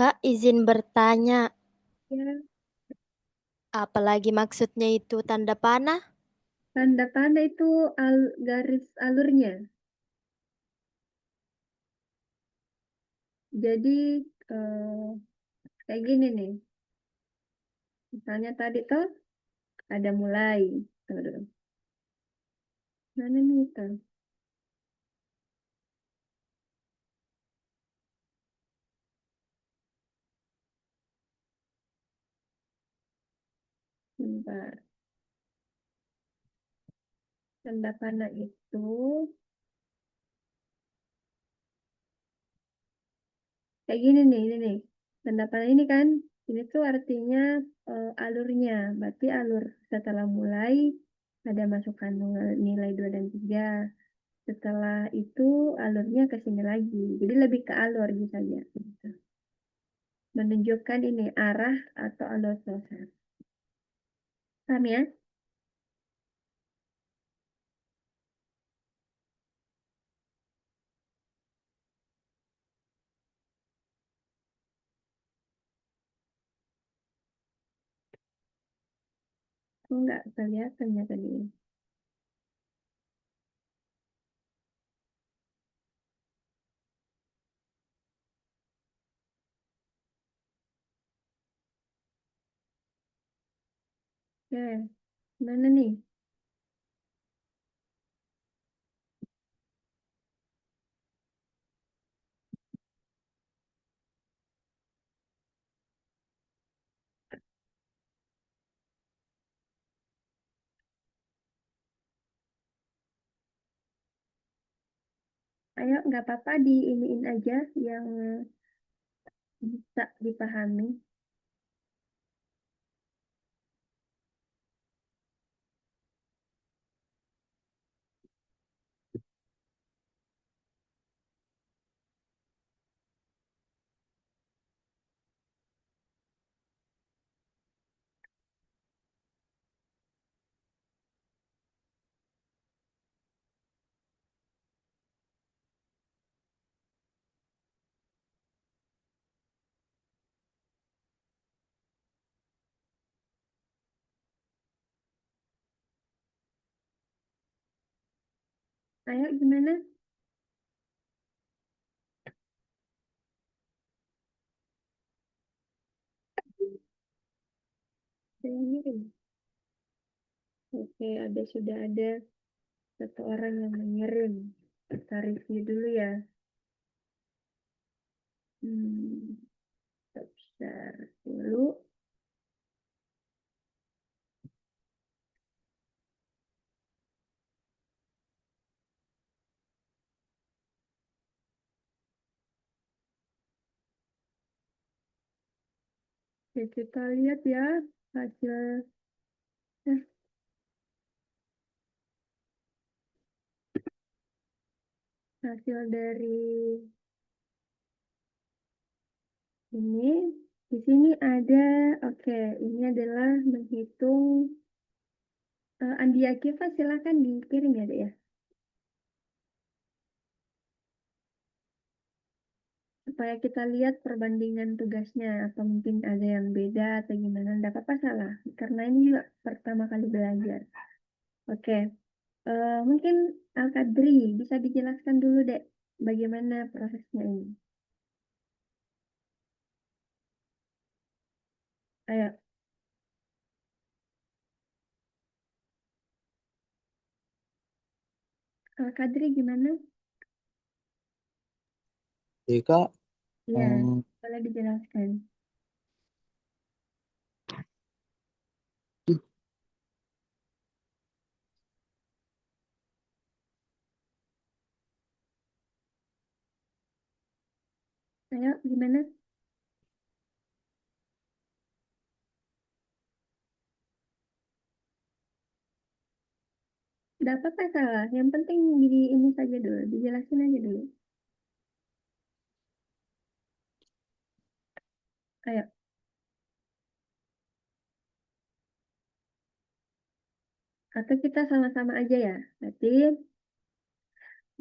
Kak, izin bertanya, Ya, apalagi maksudnya itu tanda panah? tanda tanda itu garis alurnya. Jadi kayak gini nih. Misalnya tadi tuh ada mulai. Tuh. Mana nih tuh? Bentar. Tanda panah itu kayak gini nih, ini nih. Tanda panah ini kan, ini tuh artinya alurnya. Berarti alur setelah mulai ada masukkan nilai 2 dan 3. Setelah itu alurnya ke sini lagi. Jadi lebih ke alur gitu aja. Gitu. Menunjukkan ini arah atau alur proses. Paham ya? Aku nggak kelihatan ya tadi. Oke, mana nih? Ayo, nggak apa-apa diiniin aja yang bisa dipahami. Ayo, gimana? Saya ngirim. Oke, sudah ada satu orang yang mengirim. Kita review dulu ya. Kita share dulu. Oke, kita lihat ya hasil eh, hasil dari ini. Di sini ada, oke, ini adalah menghitung Andi Akiva, silakan dikirim ya, Dek ya. Supaya kita lihat perbandingan tugasnya atau mungkin ada yang beda atau gimana. Tidak apa-apa salah, karena ini juga pertama kali belajar. Oke, mungkin Al-Kadri bisa dijelaskan dulu, Dek, bagaimana prosesnya ini. Ayo, Al-Kadri gimana? Jika Iya, boleh dijelaskan. Ayo, gimana? Tidak apa-apa salah, yang penting di ini saja dulu, dijelasin aja dulu. Ayo, atau kita sama-sama aja ya. Berarti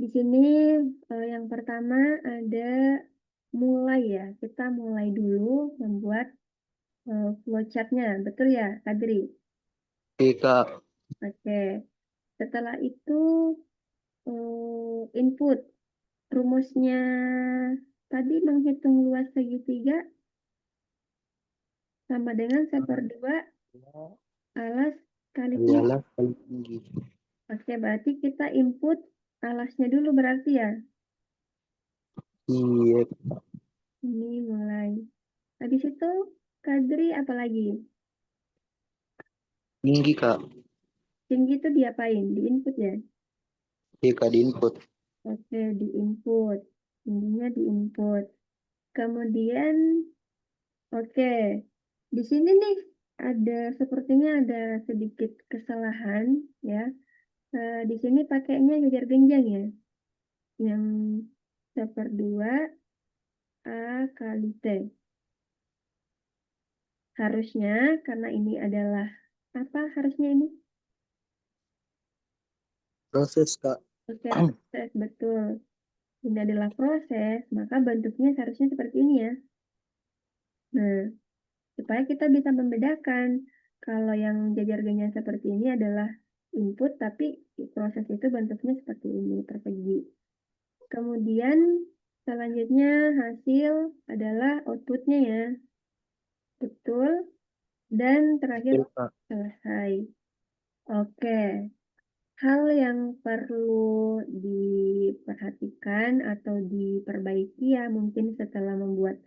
di sini yang pertama ada mulai ya. Kita mulai dulu membuat flowchart-nya. Betul ya, Kadri? Iya, Kak. Oke. Setelah itu input. Rumusnya tadi menghitung luas segitiga sama dengan 1/2 alas kali tinggi. Ialah paling tinggi. Oke, berarti kita input alasnya dulu berarti ya. Iya, Ini mulai. Habis itu, Kadri apa lagi? tinggi, Kak. Tinggi itu diapain? Di input ya? Iya, Kak, di input. Oke, di input. Tingginya di input. Kemudian, oke. Di sini nih, sepertinya ada sedikit kesalahan ya. Di sini pakainya jajar genjang ya. Yang 1/2 A kali T. Harusnya, karena ini adalah, apa harusnya ini? Proses, Kak. Oke, proses, betul. Ini adalah proses, maka bentuknya seharusnya seperti ini ya. Nah, supaya kita bisa membedakan kalau yang jajar genjang seperti ini adalah input, tapi proses itu bentuknya seperti ini, persegi. Kemudian, selanjutnya hasil adalah outputnya ya. Betul. Dan terakhir Betul, Kak. selesai. Oke. Hal yang perlu diperhatikan atau diperbaiki ya mungkin setelah membuat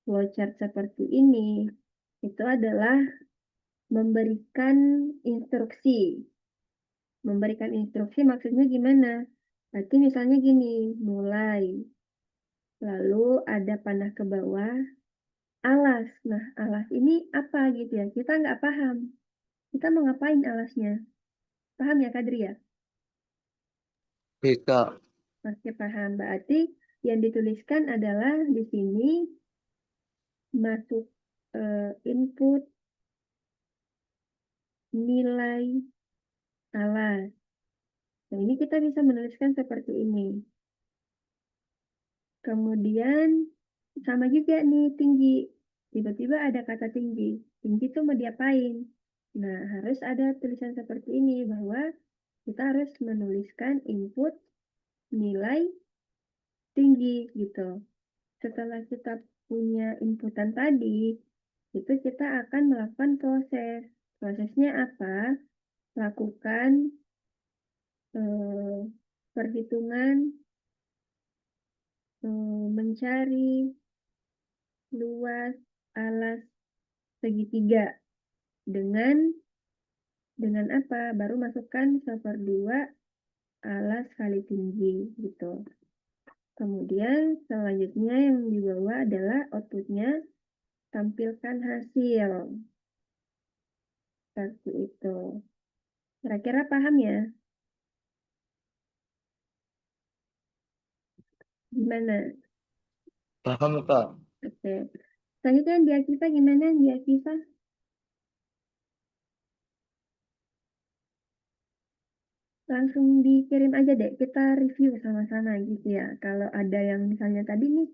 flowchart seperti ini, itu adalah memberikan instruksi. Memberikan instruksi maksudnya gimana? Berarti misalnya gini, mulai. Lalu ada panah ke bawah, alas. Nah, alas ini apa gitu ya? Kita nggak paham. Kita mau ngapain alasnya? Paham ya, Kadri ya? Iya, Kak. Oke, paham. Berarti yang dituliskan adalah di sini masuk input nilai alas. Nah, ini kita bisa menuliskan seperti ini. Kemudian sama juga nih tinggi. Tiba-tiba ada kata tinggi. Tinggi itu mau diapain? Nah, harus ada tulisan seperti ini bahwa kita harus menuliskan input nilai tinggi gitu. Setelah kita punya inputan tadi, itu kita akan melakukan proses. Prosesnya apa? Lakukan eh, perhitungan, mencari luas alas segitiga dengan apa? Baru masukkan 1/2 alas kali tinggi gitu. Kemudian selanjutnya yang di bawah adalah outputnya, tampilkan hasil seperti itu. Kira-kira paham ya? Gimana? Paham, Kak. Oke. Selanjutnya dia kita gimana? Dia kita langsung dikirim aja deh. Kita review sama-sama gitu ya. Kalau ada yang misalnya tadi nih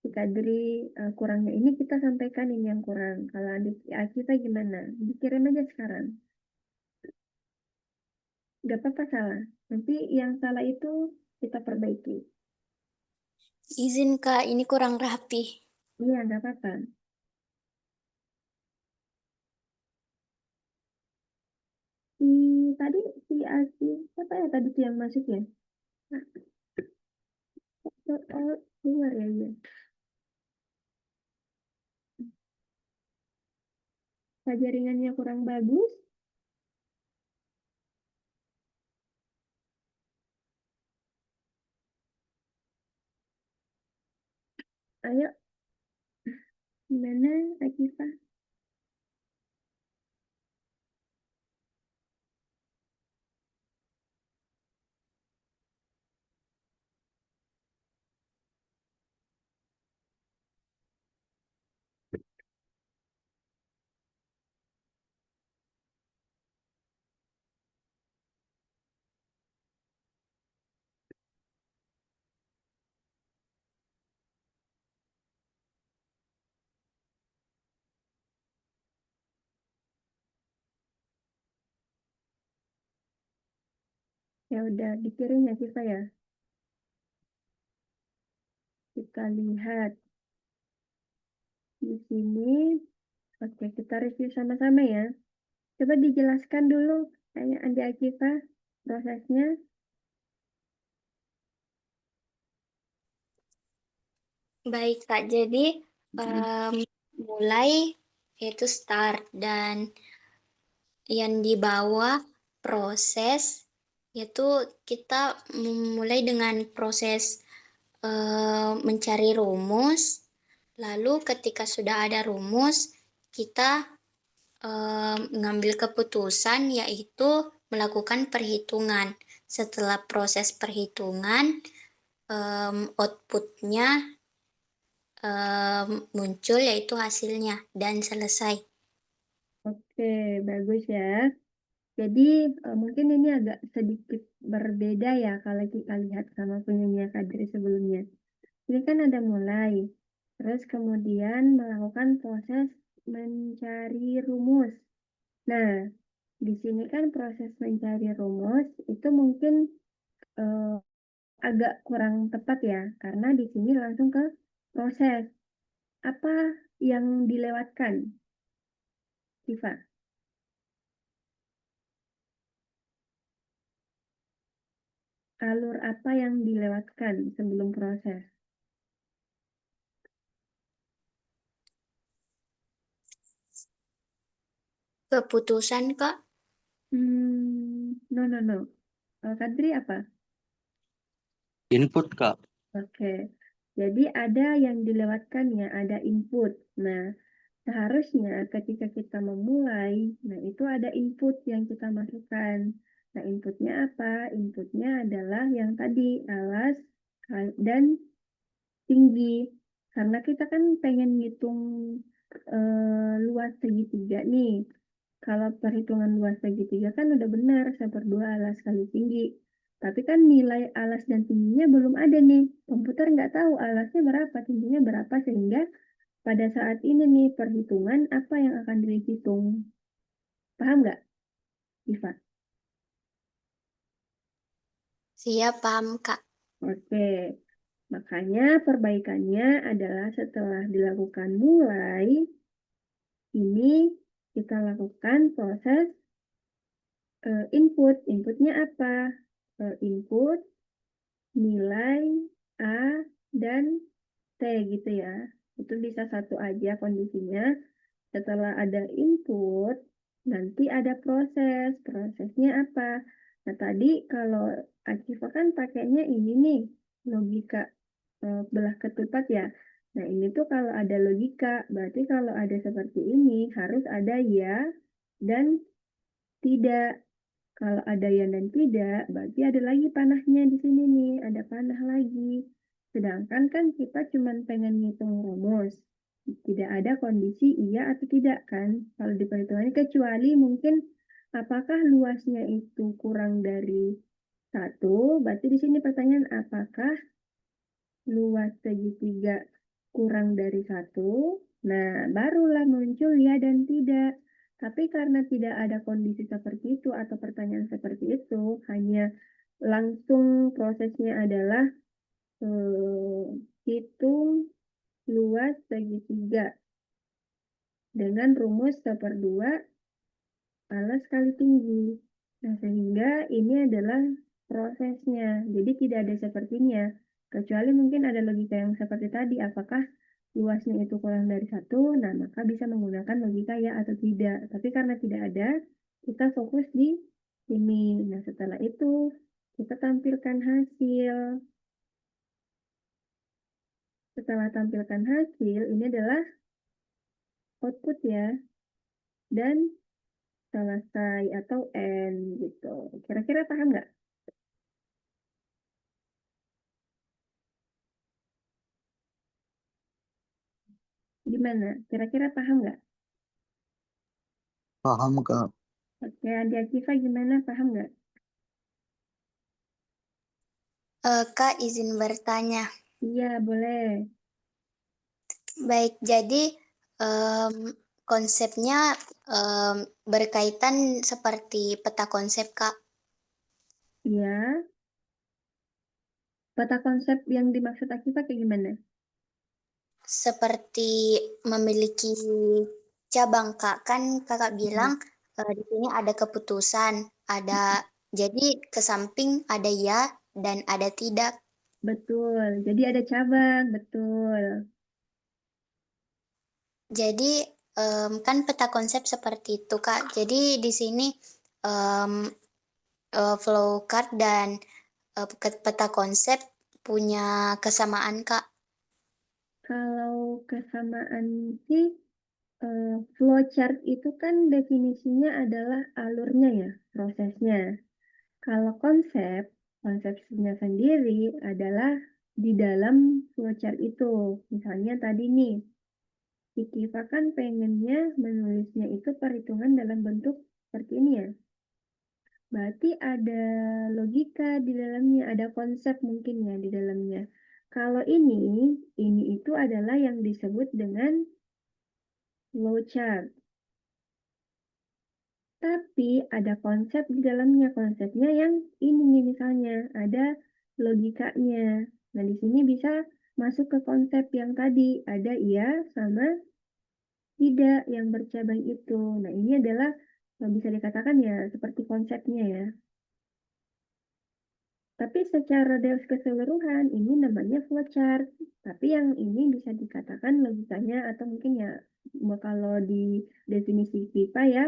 kita beri kurangnya ini kita sampaikan ini yang kurang. Kalau adik kita gimana? Dikirim aja sekarang. Gak apa-apa salah. Nanti yang salah itu kita perbaiki. Izin Kak, ini kurang rapi. Iya, gak apa-apa. Tadi si Asi, siapa ya tadi yang masuk ya? Nah, keluar ya, iya. Jaringannya kurang bagus. Ayo, gimana Akifah? Ya udah dikirim ya Siva ya. Kita lihat di sini. Oke, kita review sama-sama ya. Coba dijelaskan dulu, tanya Andi Akifa, prosesnya. Baik, Kak. Jadi, Mm. mulai yaitu start dan yang di bawah proses yaitu kita memulai dengan proses mencari rumus. Lalu ketika sudah ada rumus, kita mengambil keputusan yaitu melakukan perhitungan. Setelah proses perhitungan, outputnya muncul yaitu hasilnya dan selesai. Oke, bagus ya. Jadi mungkin ini agak sedikit berbeda ya kalau kita lihat sama punyanya Kadri sebelumnya. Ini kan ada mulai, terus kemudian melakukan proses mencari rumus. Nah, di sini kan proses mencari rumus itu mungkin agak kurang tepat ya, karena di sini langsung ke proses. Apa yang dilewatkan, Siva? Alur apa yang dilewatkan sebelum proses? Keputusan, Kak. No. Kadri apa? Input, Kak. Oke. Jadi ada yang dilewatkan ya, ada input. Nah, seharusnya ketika kita memulai, nah itu ada input yang kita masukkan. Nah, inputnya apa? Inputnya adalah yang tadi, alas dan tinggi. Karena kita kan pengen ngitung luas segitiga nih. Kalau perhitungan luas segitiga kan udah benar, 1/2 alas kali tinggi. Tapi kan nilai alas dan tingginya belum ada nih. Komputer nggak tahu alasnya berapa, tingginya berapa, sehingga pada saat ini nih perhitungan apa yang akan dihitung. Paham nggak, Iva? Siap, paham, Kak. Oke, makanya perbaikannya adalah setelah dilakukan mulai, ini kita lakukan proses input. Inputnya apa? Input nilai A dan T gitu ya. Itu bisa satu aja kondisinya. Setelah ada input, nanti ada proses. Prosesnya apa? Nah, tadi kalau Akiva kan pakainya ini nih, logika belah ketupat ya. Nah, ini tuh kalau ada logika, berarti kalau ada seperti ini harus ada ya dan tidak. Kalau ada ya dan tidak, berarti ada lagi panahnya di sini nih, ada panah lagi. Sedangkan kan kita cuma pengen ngitung rumus. Tidak ada kondisi iya atau tidak kan. Kalau di perhitungannya kecuali mungkin apakah luasnya itu kurang dari 1, berarti di sini pertanyaan apakah luas segitiga kurang dari 1. Nah, barulah muncul ya dan tidak. Tapi karena tidak ada kondisi seperti itu atau pertanyaan seperti itu, hanya langsung prosesnya adalah hitung luas segitiga dengan rumus 1/2 alas kali tinggi. Nah, sehingga ini adalah prosesnya. Jadi tidak ada sepertinya. Kecuali mungkin ada logika yang seperti tadi. Apakah luasnya itu kurang dari 1? Nah, maka bisa menggunakan logika ya atau tidak. Tapi karena tidak ada, kita fokus di ini. Nah, setelah itu kita tampilkan hasil. Setelah tampilkan hasil, ini adalah output ya. Dan selesai atau end gitu. Kira-kira paham nggak? Gimana? Kira-kira paham nggak? Paham, Kak. Oke, Adi Akifa gimana? Paham nggak? Kak, izin bertanya. Iya, boleh. Baik, jadi konsepnya berkaitan seperti peta konsep, Kak. Ya, peta konsep yang dimaksud Akifa kayak gimana? Seperti memiliki cabang, Kak. Kan Kakak bilang di sini ada keputusan, ada jadi ke samping ada ya dan ada tidak. Betul, jadi ada cabang, betul. Jadi kan peta konsep seperti itu, Kak. Jadi di sini em, flowchart dan peta konsep punya kesamaan, Kak. Kalau kesamaan sih, flowchart itu kan definisinya adalah alurnya ya, prosesnya. Kalau konsepnya sendiri adalah di dalam flowchart itu. Misalnya tadi nih, Ikifa kan pengennya menulisnya itu perhitungan dalam bentuk seperti ini ya. Berarti ada logika di dalamnya, ada konsep mungkin ya di dalamnya. Kalau ini itu adalah yang disebut dengan flowchart. Tapi ada konsep di dalamnya, konsepnya yang ini nih misalnya, ada logikanya. Nah, di sini bisa masuk ke konsep yang tadi, ada iya sama tidak yang bercabang itu. Nah, ini adalah bisa dikatakan ya seperti konsepnya ya. Tapi secara keseluruhan ini namanya flowchart. Tapi yang ini bisa dikatakan logikanya atau mungkin ya kalau di definisi FIFA ya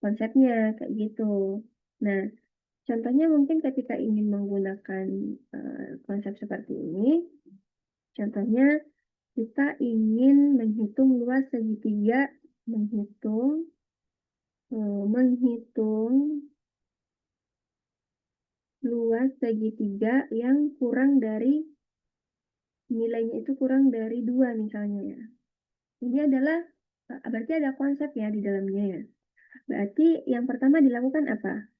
konsepnya kayak gitu. Nah, contohnya mungkin ketika ingin menggunakan konsep seperti ini, contohnya kita ingin menghitung luas segitiga, menghitung luas segitiga yang kurang dari nilainya itu kurang dari 2 misalnya ya. Ini adalah berarti ada konsep ya di dalamnya ya. Berarti yang pertama dilakukan apa?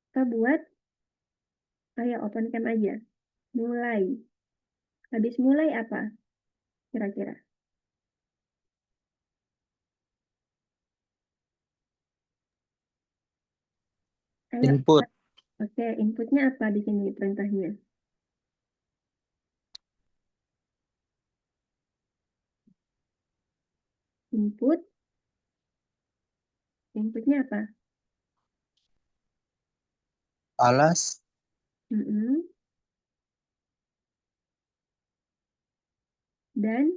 Kita buat, ayo open cam aja. Mulai. Habis mulai apa? Kira-kira. Ayo. Input. Oke, inputnya apa di sini perintahnya? Inputnya apa? Alas Mm-mm. Dan,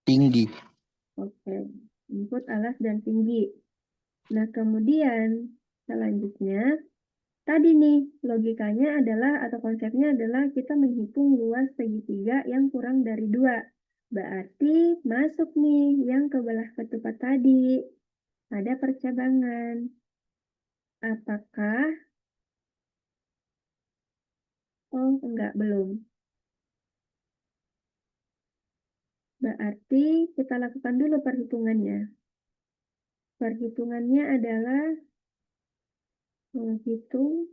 tinggi. oke, input alas dan tinggi. Nah, kemudian selanjutnya, tadi nih, logikanya adalah atau konsepnya adalah kita menghitung luas segitiga yang kurang dari 2. Berarti masuk nih yang ke belah ketupat tadi. Ada percabangan. Apakah? Oh, enggak, belum. Berarti kita lakukan dulu perhitungannya. Perhitungannya adalah menghitung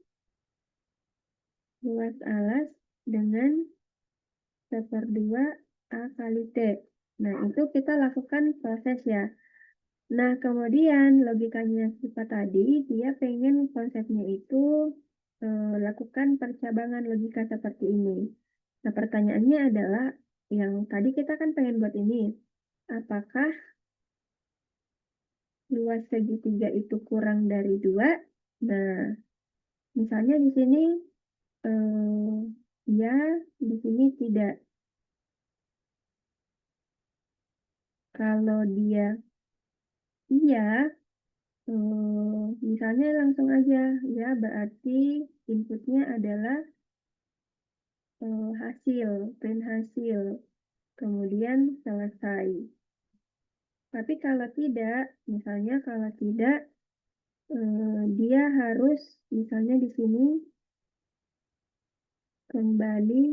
luas alas dengan 1/2 A kali T. Nah, itu kita lakukan proses ya. Nah, kemudian logikanya kita tadi, dia pengen konsepnya itu lakukan percabangan logika seperti ini. Nah, pertanyaannya adalah, yang tadi kita kan pengen buat ini. Apakah luas segitiga itu kurang dari 2? Nah, misalnya di sini ya, di sini tidak. Kalau dia iya, misalnya langsung aja, ya berarti inputnya adalah print hasil, kemudian selesai. Tapi kalau tidak, misalnya kalau tidak, dia harus misalnya di sini kembali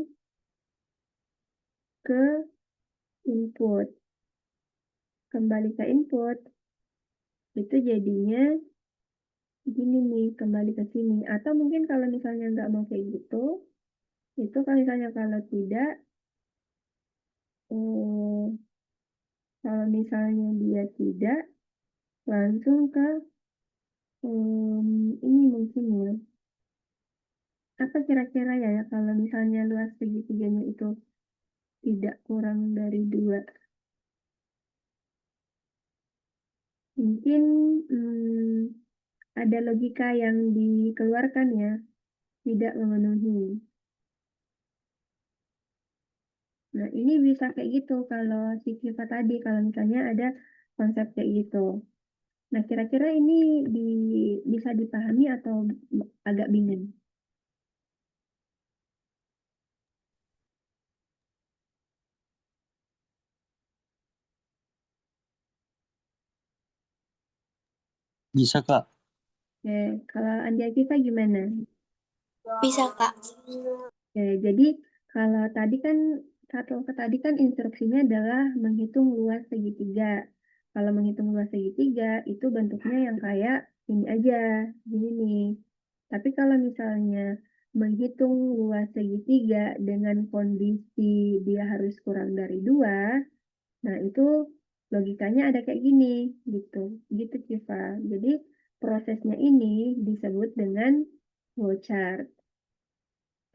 ke input. Kembali ke input, itu jadinya gini nih, kembali ke sini. Atau mungkin kalau misalnya nggak mau kayak gitu, itu kalau misalnya kalau tidak, kalau misalnya dia tidak, langsung ke ini mungkin ya. Apa kira-kira ya kalau misalnya luas segitiganya itu tidak kurang dari 2? Mungkin ada logika yang dikeluarkan ya, tidak memenuhi. Nah, ini bisa kayak gitu kalau si Kiva tadi, kalau misalnya ada konsep kayak gitu. Nah, kira-kira ini bisa dipahami atau agak bingung? Bisa, Kak. Oke, kalau Andi Kiva gimana? Bisa, Kak. Oke, jadi kalau tadi kan tadi kan instruksinya adalah menghitung luas segitiga. Kalau menghitung luas segitiga itu bentuknya yang kayak ini aja, gini nih. Tapi kalau misalnya menghitung luas segitiga dengan kondisi dia harus kurang dari 2, nah itu logikanya ada kayak gini, gitu. Gitu, Civa. Jadi prosesnya ini disebut dengan flowchart.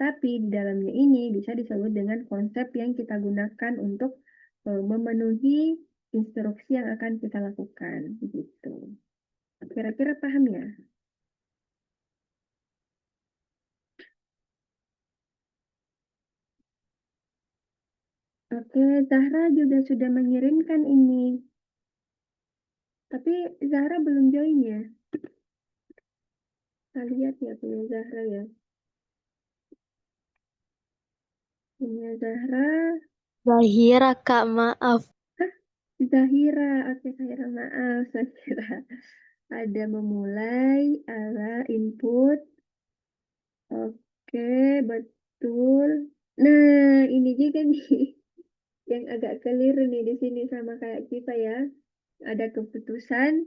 Tapi di dalamnya ini bisa disebut dengan konsep yang kita gunakan untuk memenuhi instruksi yang akan kita lakukan. Gitu. Kira-kira paham ya? Oke, Zahra juga sudah mengirimkan ini. Tapi Zahra belum join ya? Kita lihat ya punya Zahra ya. Punya Zahra. Zahira, Kak, maaf. Zahira, oke Zahira maaf. Zahira. Ada memulai, ala input. Oke, betul. Nah, ini juga nih yang agak keliru nih di sini sama kayak kita ya. Ada keputusan,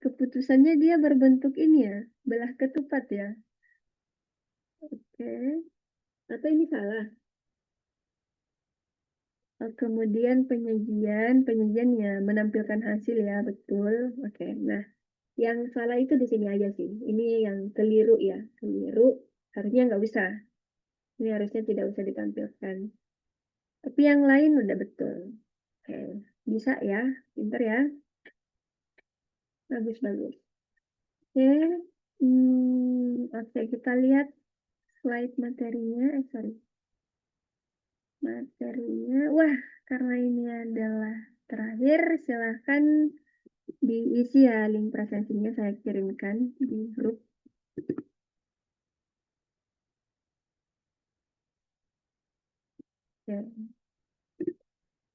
keputusannya dia berbentuk ini ya, belah ketupat ya. Oke, atau ini salah? Kemudian penyajian ya menampilkan hasil ya, betul. Oke, nah yang salah itu di sini aja sih. Ini yang keliru ya, keliru. Harusnya nggak usah. Ini harusnya tidak usah ditampilkan. Tapi yang lain udah betul. Oke, bisa ya, pinter ya. Bagus, bagus. Oke, oke kita lihat slide materinya. Sorry, materinya. Wah, karena ini adalah terakhir, silahkan diisi ya link presentasinya saya kirimkan di grup. Oke.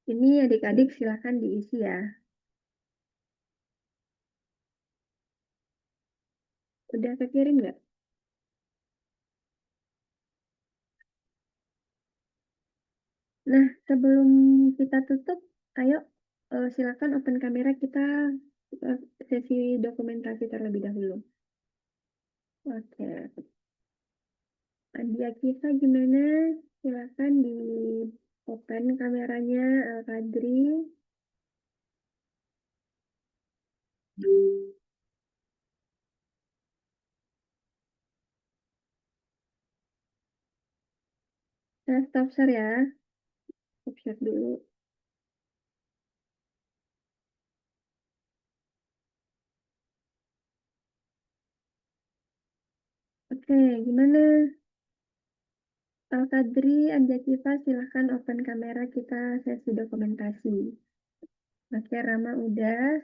Ini adik-adik silahkan diisi ya. Udah kekirim nggak? Nah, sebelum kita tutup, ayo silakan open kamera kita sesi dokumentasi terlebih dahulu. Oke. Adia Kisa gimana? Silakan di open kameranya Al-Kadri. Saya stop share ya. Stop share dulu. Oke, gimana? Al-Kadri, Anda Kifa, silahkan open kamera kita sesi dokumentasi. Oke, Rama udah.